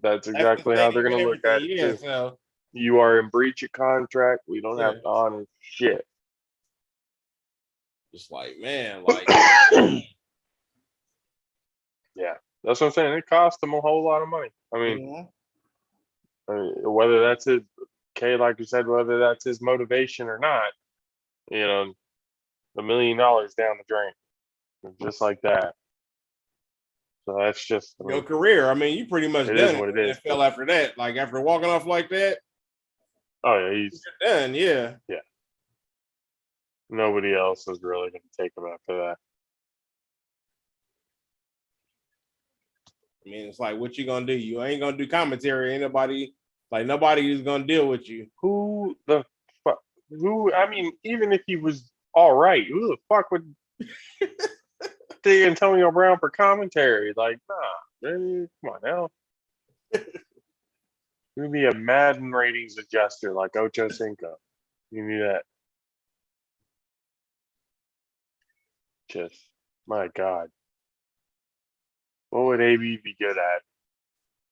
That's exactly how they're going to look at it. Yeah, too. so You are in breach of contract. We don't have to honor shit. just like, man, like, Yeah, that's what I'm saying. It cost them a whole lot of money. I mean, whether that's his, like you said, whether that's his motivation or not, $1 million down the drain, just like that. So that's just your career. I mean, you pretty much it done is what it is. NFL after that. Like after walking off like that. Oh yeah, he's done. Yeah. Yeah. Nobody else is really going to take him after that. I mean, it's like, what you gonna do? You ain't gonna do commentary. Ain't nobody nobody is gonna deal with you. Who the fuck? Who? I mean, even if he was all right, who the fuck would take Antonio Brown for commentary? Like, nah, man, come on now. You'd be a Madden ratings adjuster like Ocho Cinco. You knew that. Just, my God. What would AB be good at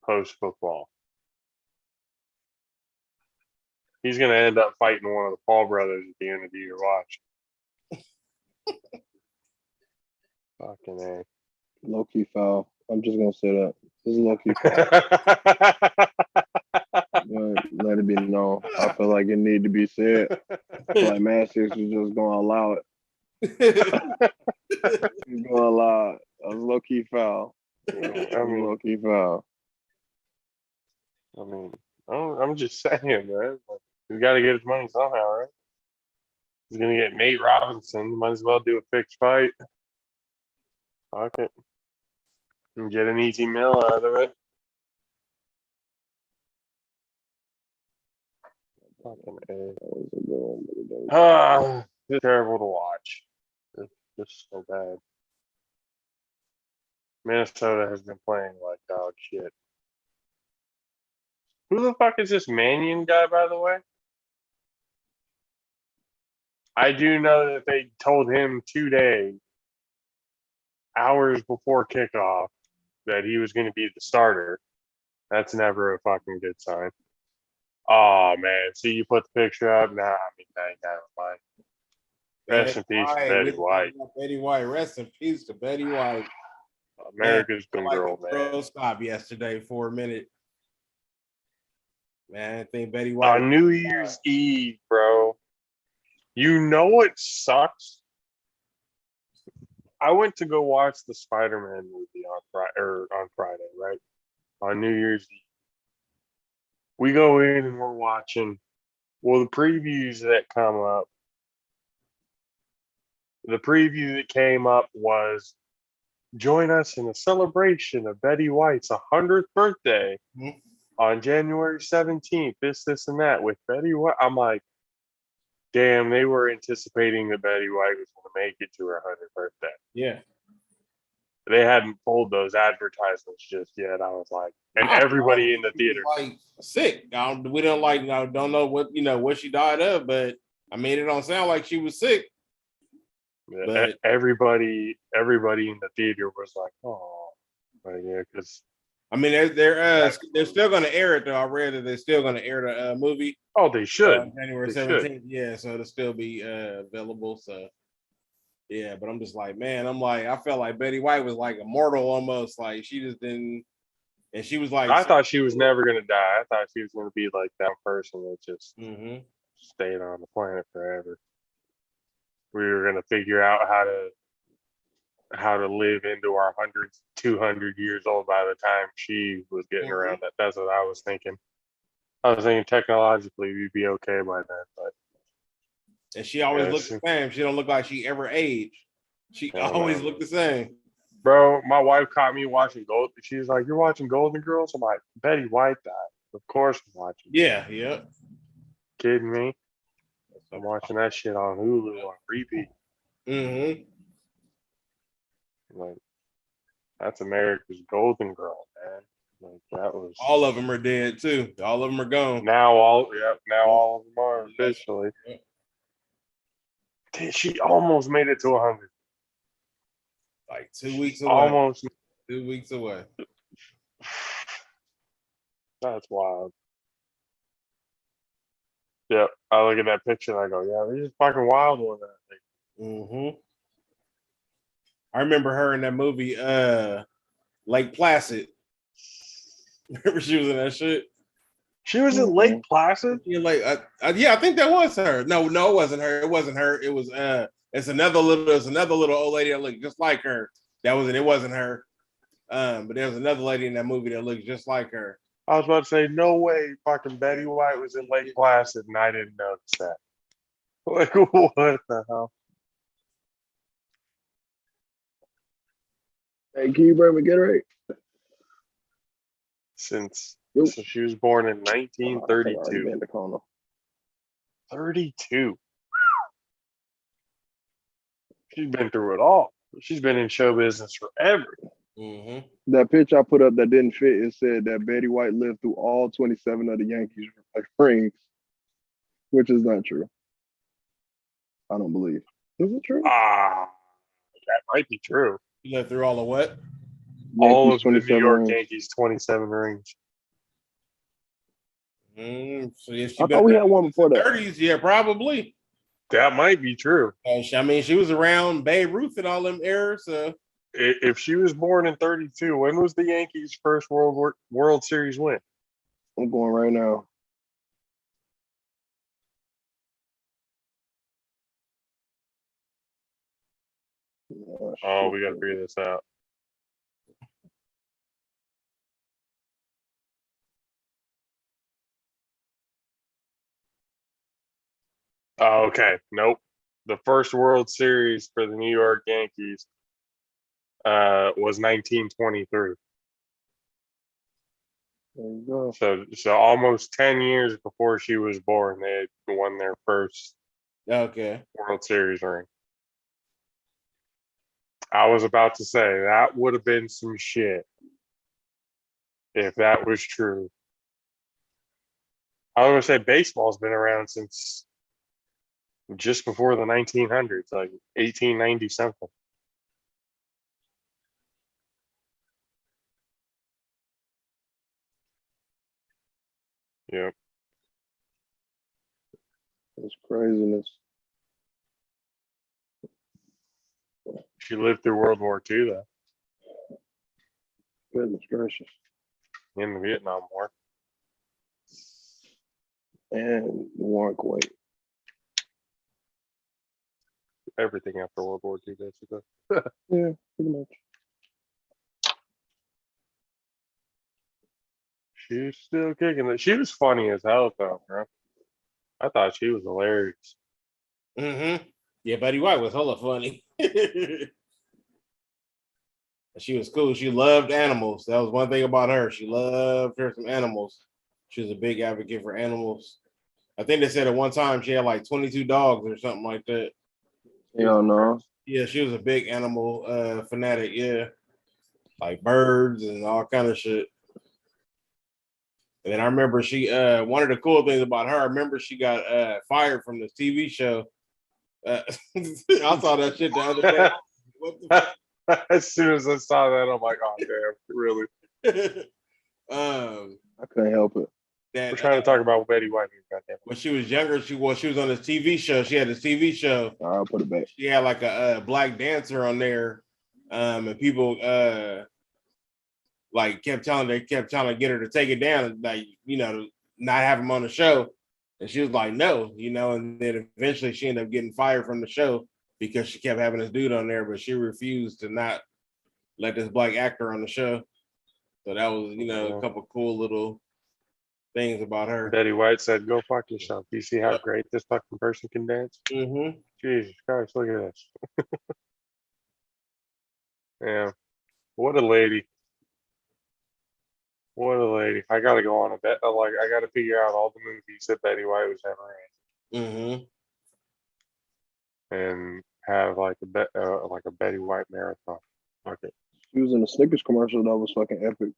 post football? He's going to end up fighting one of the Paul brothers at the end of the year. Watch. Fucking A. Low key foul. I'm just gonna say that. This is low key foul. Let it be known. I feel like it need to be said. I feel like Man Six was just gonna allow it. He's gonna allow it. A low key foul. Low key foul. I mean, I'm just saying, man. He's got to get his money somehow, right? He's gonna get Nate Robinson. Might as well do a fixed fight. Fuck it. And get an easy meal out of it. Fucking A. That was a good one, but it doesn't- It's terrible to watch. It's just so bad. Minnesota has been playing like dog shit. Who the fuck is this Mannion guy, by the way? I do know that they told him today, hours before kickoff, that he was going to be the starter. That's never a fucking good sign. Oh, man. See, you put the picture up. Nah, I mean, that ain't fine. Rest in peace to Betty White. Betty White. Rest in peace to Betty White. America's good girl, man. Stop yesterday for a minute. Man, I think Betty White. On New Year's Eve, bro. You know what sucks? I went to go watch the Spider-Man movie on Friday, right? On New Year's Eve. We go in and we're watching. Well, the previews that come up. The preview that came up was join us in a celebration of Betty White's 100th birthday on January 17th. This, and that with Betty White. I'm like, damn, they were anticipating that Betty White was going to make it to her 100th birthday. Yeah. they hadn't pulled those advertisements just yet. I was like, and everybody in the theater, like sick. We don't like, don't know what she died of, but I mean, it don't sound like she was sick. But everybody in the theater was like, oh, yeah, because I mean, they're still going to air it though. I read that they're still going to air the movie. Oh, they should. January 17th. Yeah, so it'll still be available. So yeah, but I'm just like, man, I felt like Betty White was like immortal almost. Like she just didn't, and she was like, I thought she was never gonna die. I thought she was gonna be like that person that just stayed on the planet forever. We were gonna figure out how to live into our 200 years old by the time she was getting around. That's what I was thinking. I was thinking technologically we'd be okay by then, but and she always looked the same. She don't look like she ever aged. She always looked the same. Bro, my wife caught me watching Gold. She was like, "You're watching Golden Girls?" I'm like, "Betty White died. Of course I'm watching." Yeah. Kidding me? I'm watching that shit on Hulu on repeat. Like, that's America's Golden Girl, man. Like, that was. All of them are dead too. All of them are gone. Now all of them are officially. She almost made it to 100. Like 2 weeks away. Almost 2 weeks away. That's wild. Yeah, I look at that picture and I go, yeah, this is fucking wild on that thing. I remember her in that movie, Lake Placid. Remember she was in that shit? She was in Lake Placid? Yeah, I think that was her. No, it wasn't her. It wasn't her. It was it's another little old lady that looked just like her. That wasn't. It wasn't her. But there was another lady in that movie that looked just like her. I was about to say, no way fucking Betty White was in Lake Placid and I didn't notice that. Like, what the hell? Hey, can you bring me Gatorade? Since so she was born in 1932. 32. She's been through it all. She's been in show business forever. That picture I put up that didn't fit, it said that Betty White lived through all 27 of the Yankees rings, which is not true. I don't believe. Is it true? That might be true. You lived through all of what? All of the New York Yankees 27 rings. So yeah, I thought we had one before that. 30s, yeah, probably. That might be true. I mean, she was around Babe Ruth and all them eras. So if she was born in 32, when was the Yankees' first World Series win? I'm going right now. Oh, we got to figure this out. Oh, okay. Nope. The first World Series for the New York Yankees was 1923. There you go. So almost 10 years before she was born, they had won their first World Series ring. I was about to say that would have been some shit if that was true. I was going to say baseball's been around since just before the 1900s, like 1890 something. Yep. That's craziness. She lived through World War II, though. Goodness gracious. In the Vietnam War. And the war in Kuwait. Everything after World War II, basically. Yeah, pretty much. She's still kicking it. She was funny as hell, though, bro. I thought she was hilarious. Yeah, Betty White was hella funny. She was cool. She loved animals. That was one thing about her. She loved her some animals. She was a big advocate for animals. I think they said at one time she had like 22 dogs or something like that. Hell no. Yeah, she was a big animal fanatic. Yeah. like birds and all kind of shit. And then I remember she one of the cool things about her, I remember she got fired from this TV show. I saw that shit the other day. What the As soon as I saw that, I'm like, oh damn, really? I couldn't help it. That, We're trying to talk about Betty White. Goddamn. When she was younger, she was on this TV show. She had this TV show. I'll put it back. She had like a black dancer on there, and people like kept trying to get her to take it down, like not have him on the show. And she was like, no, and then eventually she ended up getting fired from the show because she kept having this dude on there, but she refused to not let this black actor on the show. So that was, a couple cool little things about her. Betty White said, go fuck yourself. Do you see how great this fucking person can dance? Mm-hmm. Jesus Christ, look at this. Yeah. What a lady. What a lady. I gotta go on a bet. I gotta figure out all the movies that Betty White was ever in. Mm-hmm. And have like a Betty White marathon. Okay. She was in a Snickers commercial that was fucking epic.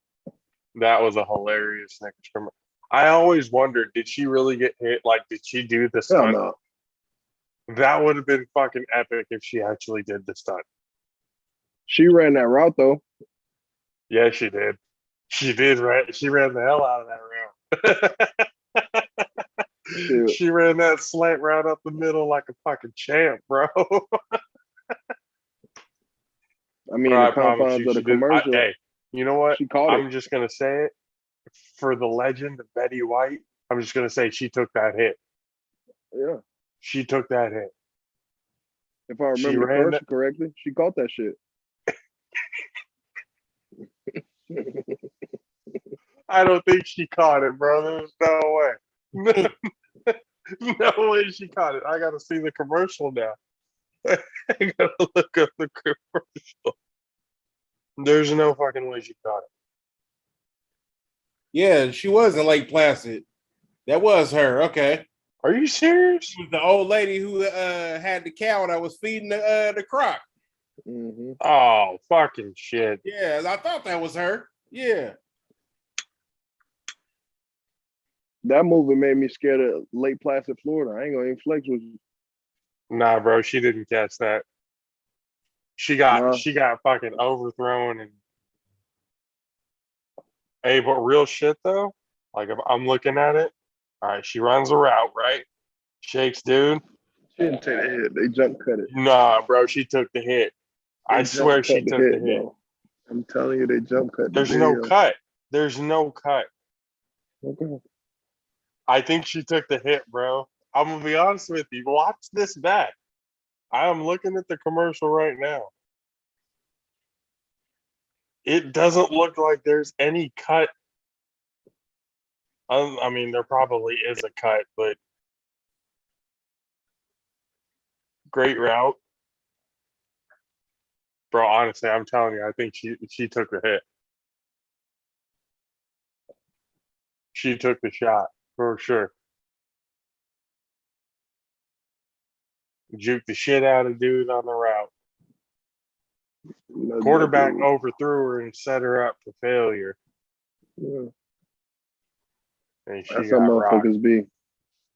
That was a hilarious Snickers commercial. I always wondered, did she really get hit? Like, did she do the stunt? No. That would have been fucking epic if she actually did the stunt. She ran that route though. Yeah, she did. She did, right? She ran the hell out of that route. She ran that slant route up the middle like a fucking champ, bro. I mean, the confines of the commercial. Hey, you know what? She caught I'm just going to say it. For the legend of Betty White, I'm just going to say she took that hit. Yeah. She took that hit. If I remember the commercial correctly, she caught that shit. I don't think she caught it, bro. There's no way. No way she caught it. I got to see the commercial now. I got to look up the commercial. There's no fucking way she caught it. Yeah, she was in Lake Placid. That was her. Okay. Are you serious? She was the old lady who had the cow that was feeding the croc. Mm-hmm. Oh, fucking shit. Yeah, I thought that was her. Yeah. That movie made me scared of Lake Placid, Florida. I ain't gonna even flex with you. Nah, bro, she didn't catch that. She got fucking overthrown and. Hey, but real shit though, like if I'm looking at it, all right, she runs a route, right? Shakes, dude. She didn't take the hit. They jump cut it. Nah, bro, she took the hit. I swear she took the hit. Bro. I'm telling you, they jump cut. There's no cut. There's no cut. Okay. I think she took the hit, bro. I'm gonna be honest with you. Watch this back. I am looking at the commercial right now. It doesn't look like there's any cut. I mean, there probably is a cut, but great route. Bro, honestly, I'm telling you, I think she took the hit. She took the shot, for sure. Juked the shit out of dude on the route. Quarterback overthrew her and set her up for failure. Yeah. And That's how motherfuckers be.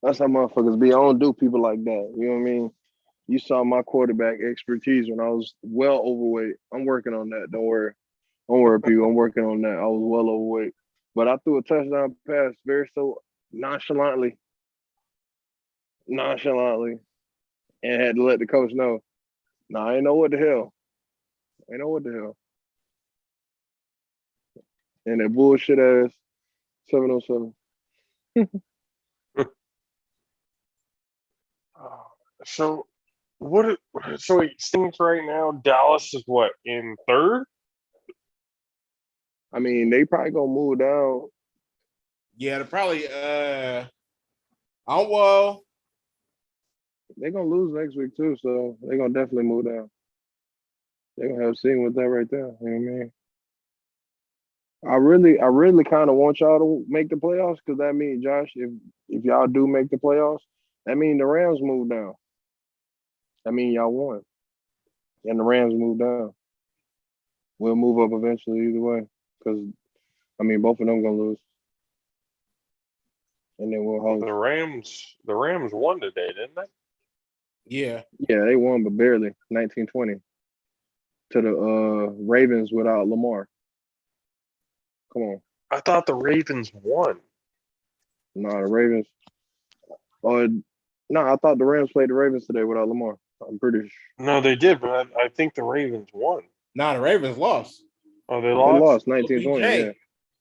That's how motherfuckers be. I don't do people like that. You know what I mean? You saw my quarterback expertise when I was well overweight. I'm working on that. Don't worry. Don't worry, people. I'm working on that. I was well overweight. But I threw a touchdown pass very so nonchalantly, and had to let the coach know. Nah, I ain't know what the hell. And that bullshit ass 707. So what? So it seems right now Dallas is what, in third? I mean, they probably gonna move down. Yeah, they're probably well. They're gonna lose next week too, so they're gonna definitely move down. They're gonna have a scene with that right there. You know what I mean? I really kind of want y'all to make the playoffs, because that means, Josh, if y'all do make the playoffs, that means the Rams move down. That means y'all won, and the Rams move down. We'll move up eventually either way. Because, I mean, both of them going to lose. And then we'll host. The Rams won today, didn't they? Yeah. Yeah, they won, but barely. 19-20 to the Ravens without Lamar. Come on. I thought the Ravens won. No, the Ravens. No, I thought the Rams played the Ravens today without Lamar. I'm pretty sure. No, they did, but I think the Ravens won. Nah, the Ravens lost. Oh, they They lost? lost 19-20, yeah.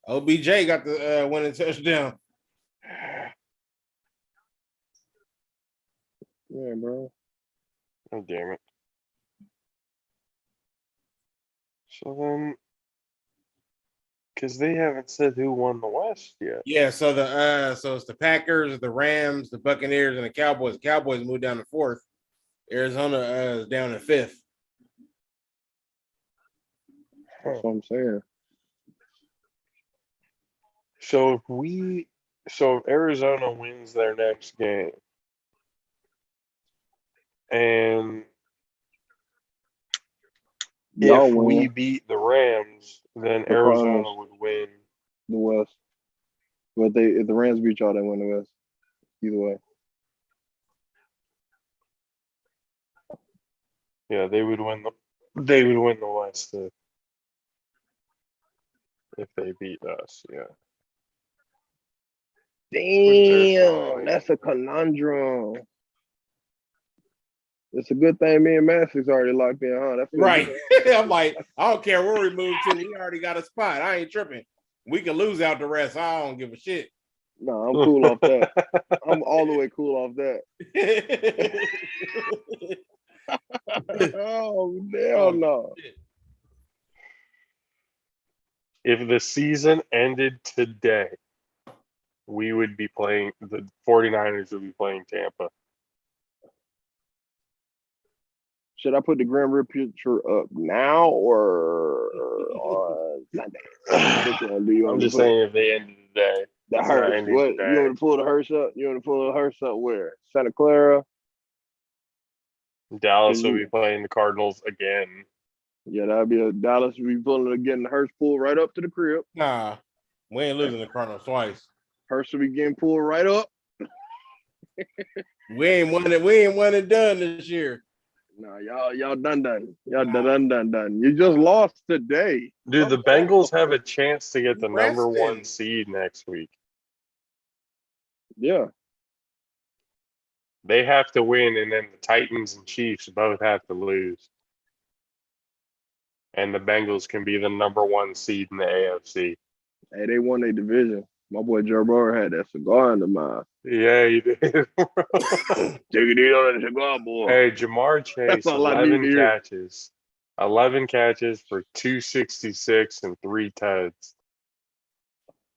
OBJ got the winning touchdown. Yeah, bro. Oh, damn it. So then, because they haven't said who won the West yet. Yeah, so it's the Packers, the Rams, the Buccaneers, and the Cowboys. Cowboys moved down to fourth. Arizona is down to fifth. That's what I'm saying. So if Arizona wins their next game and Y'all if we win beat the Rams, then the Arizona Cardinals, would win. the West. But if the Rams beat y'all, they win the West. Either way. Yeah, they would win the West if they beat us. Yeah. Damn, that's a conundrum. It's a good thing me and Master's already locked in, huh? That's Right. I'm like, I don't care where we move to. We already got a spot. I ain't tripping. We can lose out the rest. I don't give a shit. No, I'm cool off that. I'm all the way cool off that. Oh, hell no. If the season ended today, we would be playing the 49ers would be playing Tampa. Should I put the Grim Reaper picture up now or on Sunday? I'm just saying if they ended today. The hearse. What you want to pull the hearse up? You want to pull the hearse up where? Santa Clara. Dallas will be playing the Cardinals again. Yeah, that'll be a Dallas will be pulling getting the hearse pulled right up to the crib. Nah, we ain't losing the Cardinals twice. Hearse will be getting pulled right up. We ain't one and done this year. No, y'all done. Y'all done. You just lost today. Dude, the Bengals have a chance to get the number 1 seed next week. Yeah. They have to win, and then the Titans and Chiefs both have to lose. And the Bengals can be the number 1 seed in the AFC. Hey, they won their division. My boy Joe Burrow had that cigar in the mouth. Yeah, he did. Take it easy on that cigar, boy. Hey, Jamar Chase, 11 catches for 266 and 3 tuds.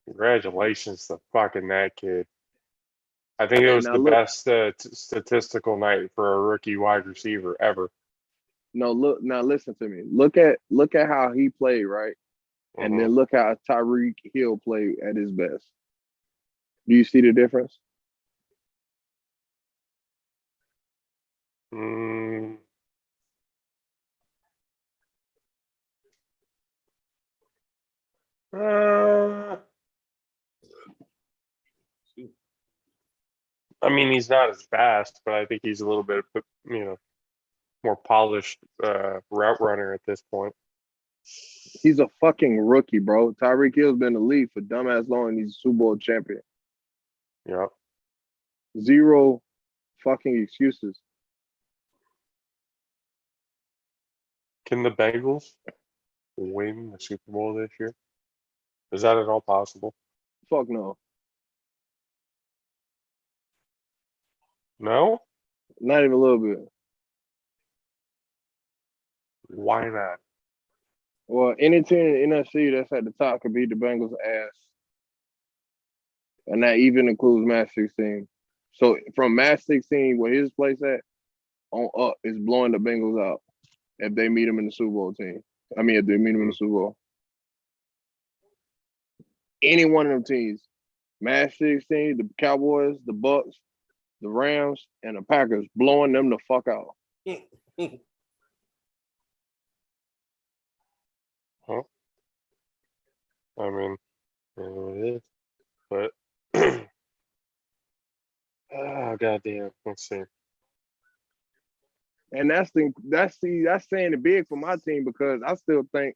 Congratulations to fucking that kid. I think it was the best statistical night for a rookie wide receiver ever. No, look now. Listen to me. Look at how he played, right? And then look how Tyreek Hill played at his best. Do you see the difference? I mean, he's not as fast, but I think he's a little bit, more polished route runner at this point. He's a fucking rookie, bro. Tyreek Hill's been in the league for dumbass long, and he's a Super Bowl champion. Yep. Zero fucking excuses. Can the Bengals win the Super Bowl this year? Is that at all possible? Fuck no. No? Not even a little bit. Why not? Well, any team in the NFC that's at the top could beat the Bengals' ass. And that even includes Match 16. So from Match 16, where his place at, on up is blowing the Bengals out if they meet them in the Super Bowl team. I mean, if they meet them in the Super Bowl. Any one of them teams, Match 16, the Cowboys, the Bucks, the Rams, and the Packers, blowing them the fuck out. I mean, it is. But oh goddamn, let's see. And that's saying it big for my team because I still think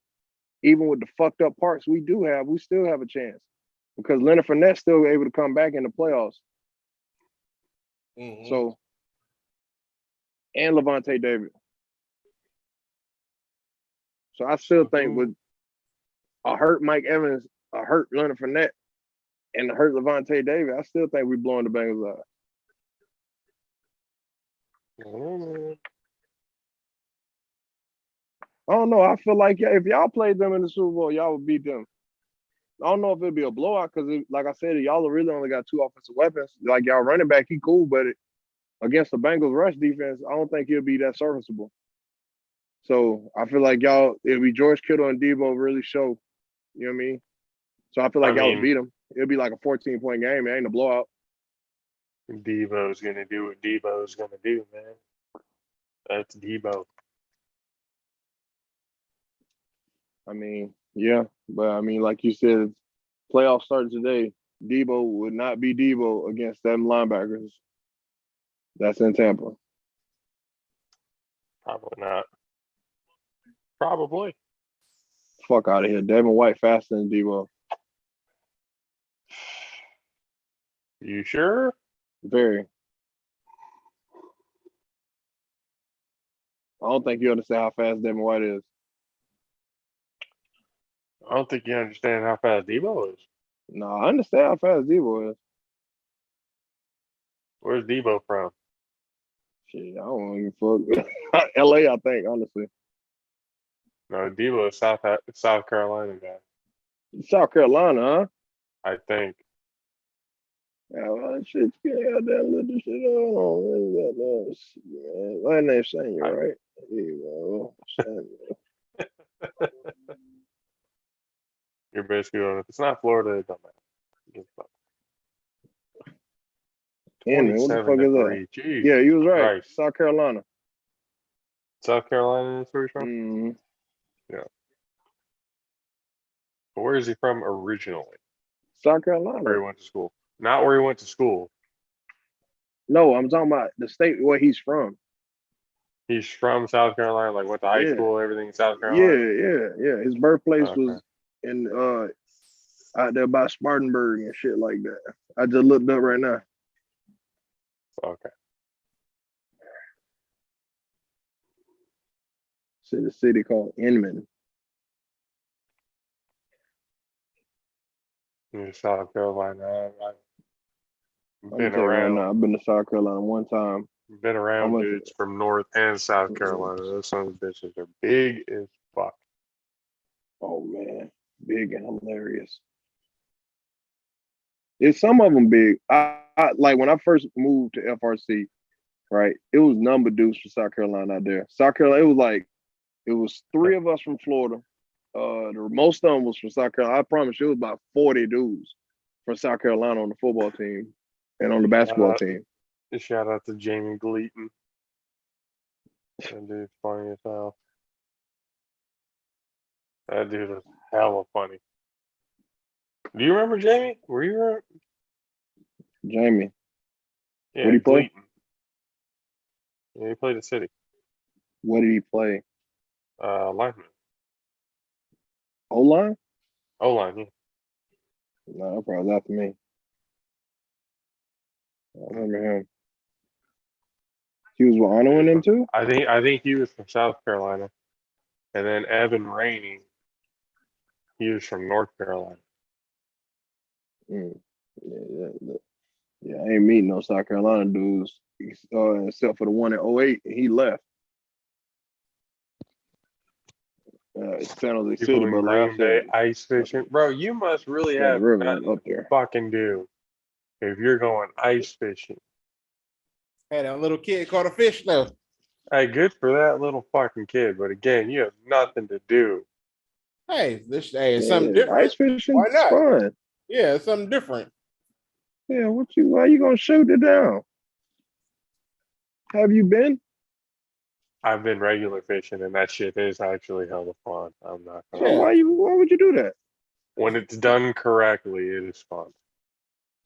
even with the fucked up parts we still have a chance because Leonard Fournette's still able to come back in the playoffs. Mm-hmm. So, and Levante David. So I still think with a hurt Mike Evans, a hurt Leonard Fournette, and a hurt Levante David, I still think we're blowing the Bengals out. I don't know. I feel like if y'all played them in the Super Bowl, y'all would beat them. I don't know if it'd be a blowout because, like I said, y'all really only got 2 offensive weapons. Like y'all running back, he cool, but against the Bengals rush defense, I don't think he'll be that serviceable. So I feel like it'll be George Kittle and Debo really show. You know what I mean? So I feel like y'all would beat them. It'll be like a 14-point game. It ain't a blowout. Debo's gonna do what Debo's gonna do, man. That's Debo. I mean, yeah, but I mean, like you said, playoff started today. Debo would not be Debo against them linebackers. That's in Tampa. Probably not. Probably. Fuck out of here. Devin White faster than Debo. You sure? Very. I don't think you understand how fast Devin White is. I don't think you understand how fast Debo is. No, I understand how fast Debo is. Where's Debo from? Shit, I don't even fuck. LA, I think, honestly. No, Debo is South Carolina guy. South Carolina, huh? I think. Yeah, well, shit's getting out there, little shit on. Man. My name's Samuel, right? Here you go. Samuel. You're basically going, if it's not Florida, it don't matter. Henry, what the fuck is that? Jeez, Yeah, you was right. Christ. South Carolina. South Carolina is where he's from? Mm-hmm. Yeah. But where is he from originally? South Carolina. Where he went to school. Not where he went to school. No, I'm talking about the state where he's from. He's from South Carolina, like went to high school, everything in South Yeah, Carolina. yeah. His birthplace was in out there by Spartanburg and shit like that. I just looked up right now. Okay. It's a city called Inman. In South Carolina. I've been I'm telling you right around. now, I've been to South Carolina one time. Been around dudes from North and South Carolina. Those sons of bitches are big as fuck. Oh man, big and hilarious. It's some of them big. I like when I first moved to FRC, right? It was number dudes from South Carolina out there. South Carolina, it was 3 of us from Florida. The most of them was from South Carolina. I promise you, it was about 40 dudes from South Carolina on the football team and on the basketball team. Shout out to Jamie Gleaton. That dude's funny as hell. That dude is hella funny. Do you remember Jamie? Were you around? Jamie. Yeah, what did he play? Gleaton. Yeah, he played at City. What did he play? Lineman. O-line? O-line, yeah. No, that probably was after me. I remember him. He was with Arno in them too? I think he was from South Carolina. And then Evan Rainey, he was from North Carolina. Yeah, I ain't meeting no South Carolina dudes except for the one in 08. He left. It's San Jose City, People in but Green like I said, Bay ice fishing. Bro, you must really yeah, the have river nothing up there. to fucking do if you're going ice fishing. Hey, that little kid caught a fish though. Hey, good for that little fucking kid. But again, you have nothing to do. Hey, it's something different. Ice fishing, why not? Fun. Yeah, it's something different. Yeah, why you gonna shoot it down? Have you been? I've been regular fishing, and that shit is actually hella fun. I'm not gonna So lie. why would you do that? When it's done correctly, it is fun.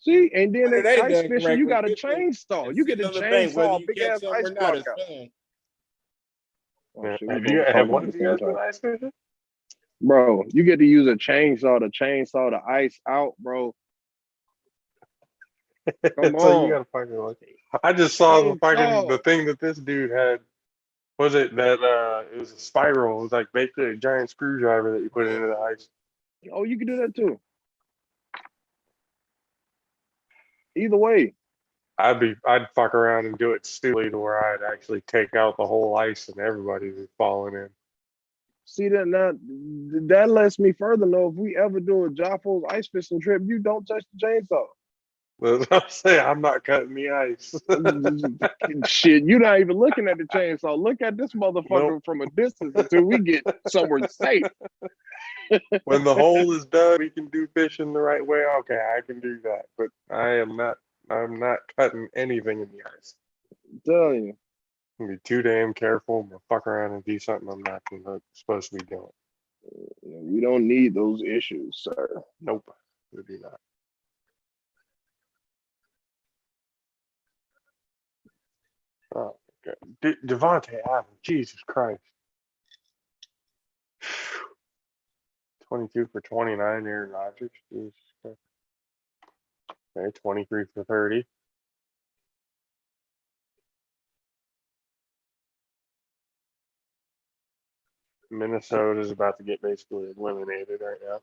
See, and then When it at ain't ice done fishing, you correctly, got a fishing chainsaw. and You get sitting to on the bank, whether chainsaw a you big catch ass something ice or not, block is out. fun. Oh shit, we both Have talking one at of the you same guys been time. ice fishing? Bro, you get to use a chainsaw to chainsaw the ice out, bro. Come So you on. gotta fucking look. I just saw the Chainsaw. thing that this dude had. Was it that it was a spiral? It was like basically a giant screwdriver that you put into the ice. Oh, you can do that too. Either way. I'd fuck around and do it stupidly to where I'd actually take out the whole ice and everybody was falling in. See that now that lets me further know if we ever do a JAFFO's ice fishing trip, you don't touch the chainsaw. But I'm saying I'm not cutting the ice. Shit, you're not even looking at the chainsaw. Look at this Nope. motherfucker from a distance until we get somewhere safe. When the hole is done, we can do fishing the right way. Okay, I can do that. But I'm not cutting anything in the ice. I'm telling you. I'm gonna be too damn careful. I'm gonna fuck around and do something I'm not supposed to be doing. We don't need those issues, sir. Nope. We do not. Oh, okay. Devontae Adams, Jesus Christ. 22 for 29, Aaron Rodgers. Jesus Christ. Okay, 23 for 30. Minnesota is about to get basically eliminated right now.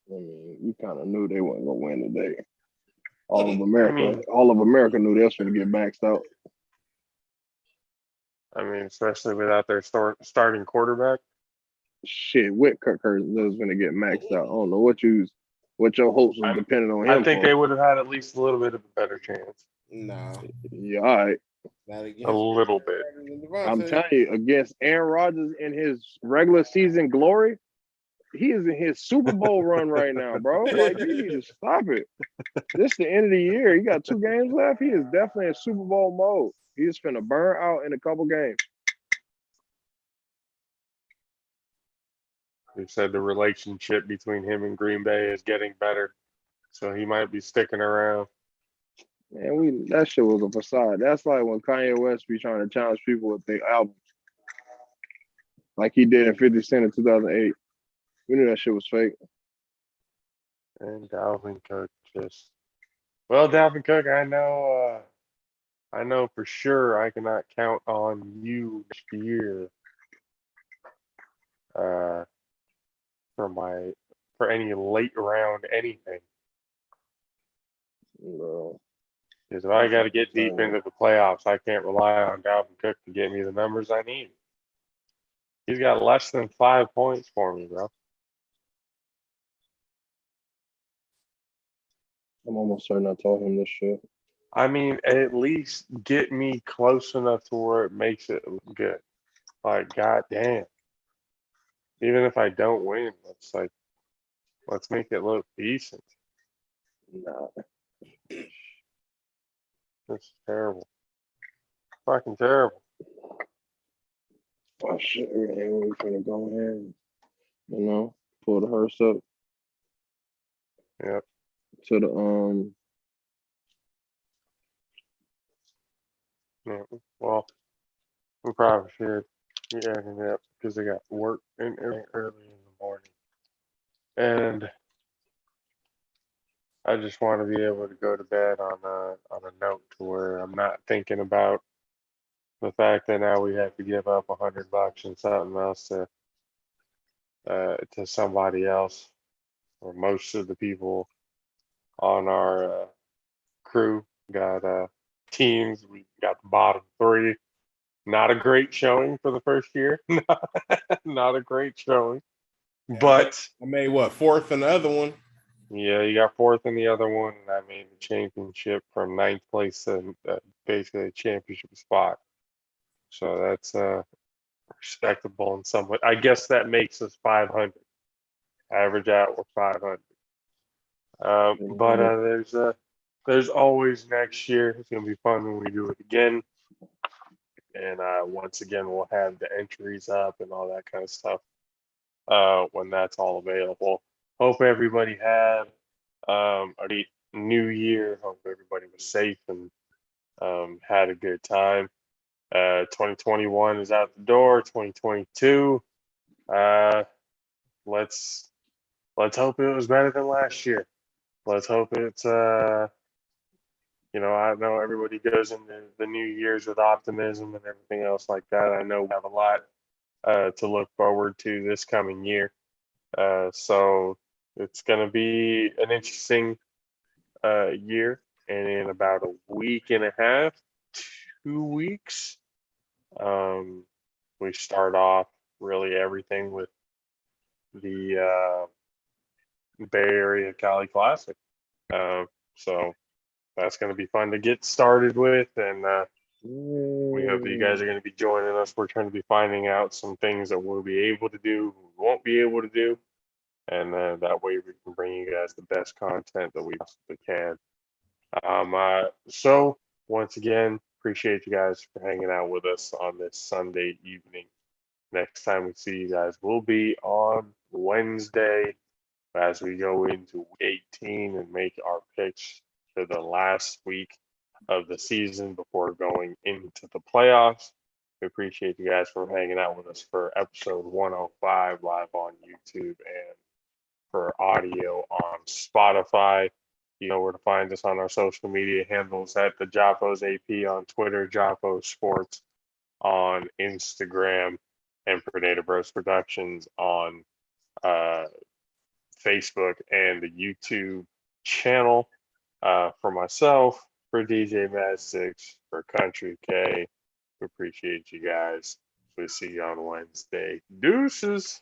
I mean, we kind of knew they weren't gonna win today. All of America knew they was gonna get maxed out. I mean, especially without their starting quarterback. Shit, Whitaker was gonna get maxed out. I don't know what your hopes was depending on I him think for. they would have had at least a little bit of a better chance. No, Yeah, all right. not A against little bit. I'm telling you, against Aaron Rodgers in his regular season glory, he is in his Super Bowl run right now, bro. Like, you need to stop it. This is the end of the year. You got 2 games left. He is definitely in Super Bowl mode. He's finna burn out in a couple games. They said the relationship between him and Green Bay is getting better, so he might be sticking around. Man, that shit was a facade. That's like when Kanye West be trying to challenge people with their albums, like he did in 50 Cent in 2008. We knew that shit was fake. And Dalvin Cook Dalvin Cook, I know for sure I cannot count on you this year uh, for any late round anything. Bro. Because if I got to get deep into the playoffs, I can't rely on Dalvin Cook to get me the numbers I need. He's got less than 5 points for me, bro. I'm almost certain I told him this shit. I mean, at least get me close enough to where it makes it look good. Like, goddamn. Even if I don't win, let's make it look decent. Nah. This is terrible. Fucking terrible. Oh shit, man, we finna go ahead and, pull the hearse up. Yep. To the Yeah. Well, we probably should be ending it up because I got work in early in the morning. And I just want to be able to go to bed on a note to where I'm not thinking about the fact that now we have to give up $100 and something else to somebody else, or most of the people on our crew got teams. We got the bottom 3. Not a great showing for the first year. Not a great showing, but I made what, 4th in the other one. Yeah, you got 4th in the other one, and I made the championship from 9th place to basically a championship spot. So that's respectable in some way. I guess that makes us 500. Average out, we're 500. But there's always next year. It's gonna be fun when we do it again. And once again, we'll have the entries up and all that kind of stuff. when that's all available. Hope everybody had a great new year. Hope everybody was safe and had a good time. 2021 is out the door. 2022. Let's hope it was better than last year. Let's hope it's I know everybody goes into the new year's with optimism and everything else like that. I know we have a lot to look forward to this coming year. So it's going to be an interesting year. And in about a week and a half, 2 weeks, we start off really everything with the Bay Area Cali Classic. So that's going to be fun to get started with. And we hope that you guys are going to be joining us. We're trying to be finding out some things that we'll be able to do, we won't be able to do. And that way we can bring you guys the best content that we possibly can. So once again, appreciate you guys for hanging out with us on this Sunday evening. Next time we see you guys will be on Wednesday as we go into 18 and make our picks for the last week of the season before going into the playoffs. We appreciate you guys for hanging out with us for episode 105 live on YouTube and for audio on Spotify. You know where to find us on our social media handles at the JAFFO's AP on Twitter, JAFFO Sports on Instagram, and Predator Bros Productions on Facebook and the YouTube channel. For myself, for DJ Mad 6, for Country K, we appreciate you guys. We'll see you on Wednesday. Deuces.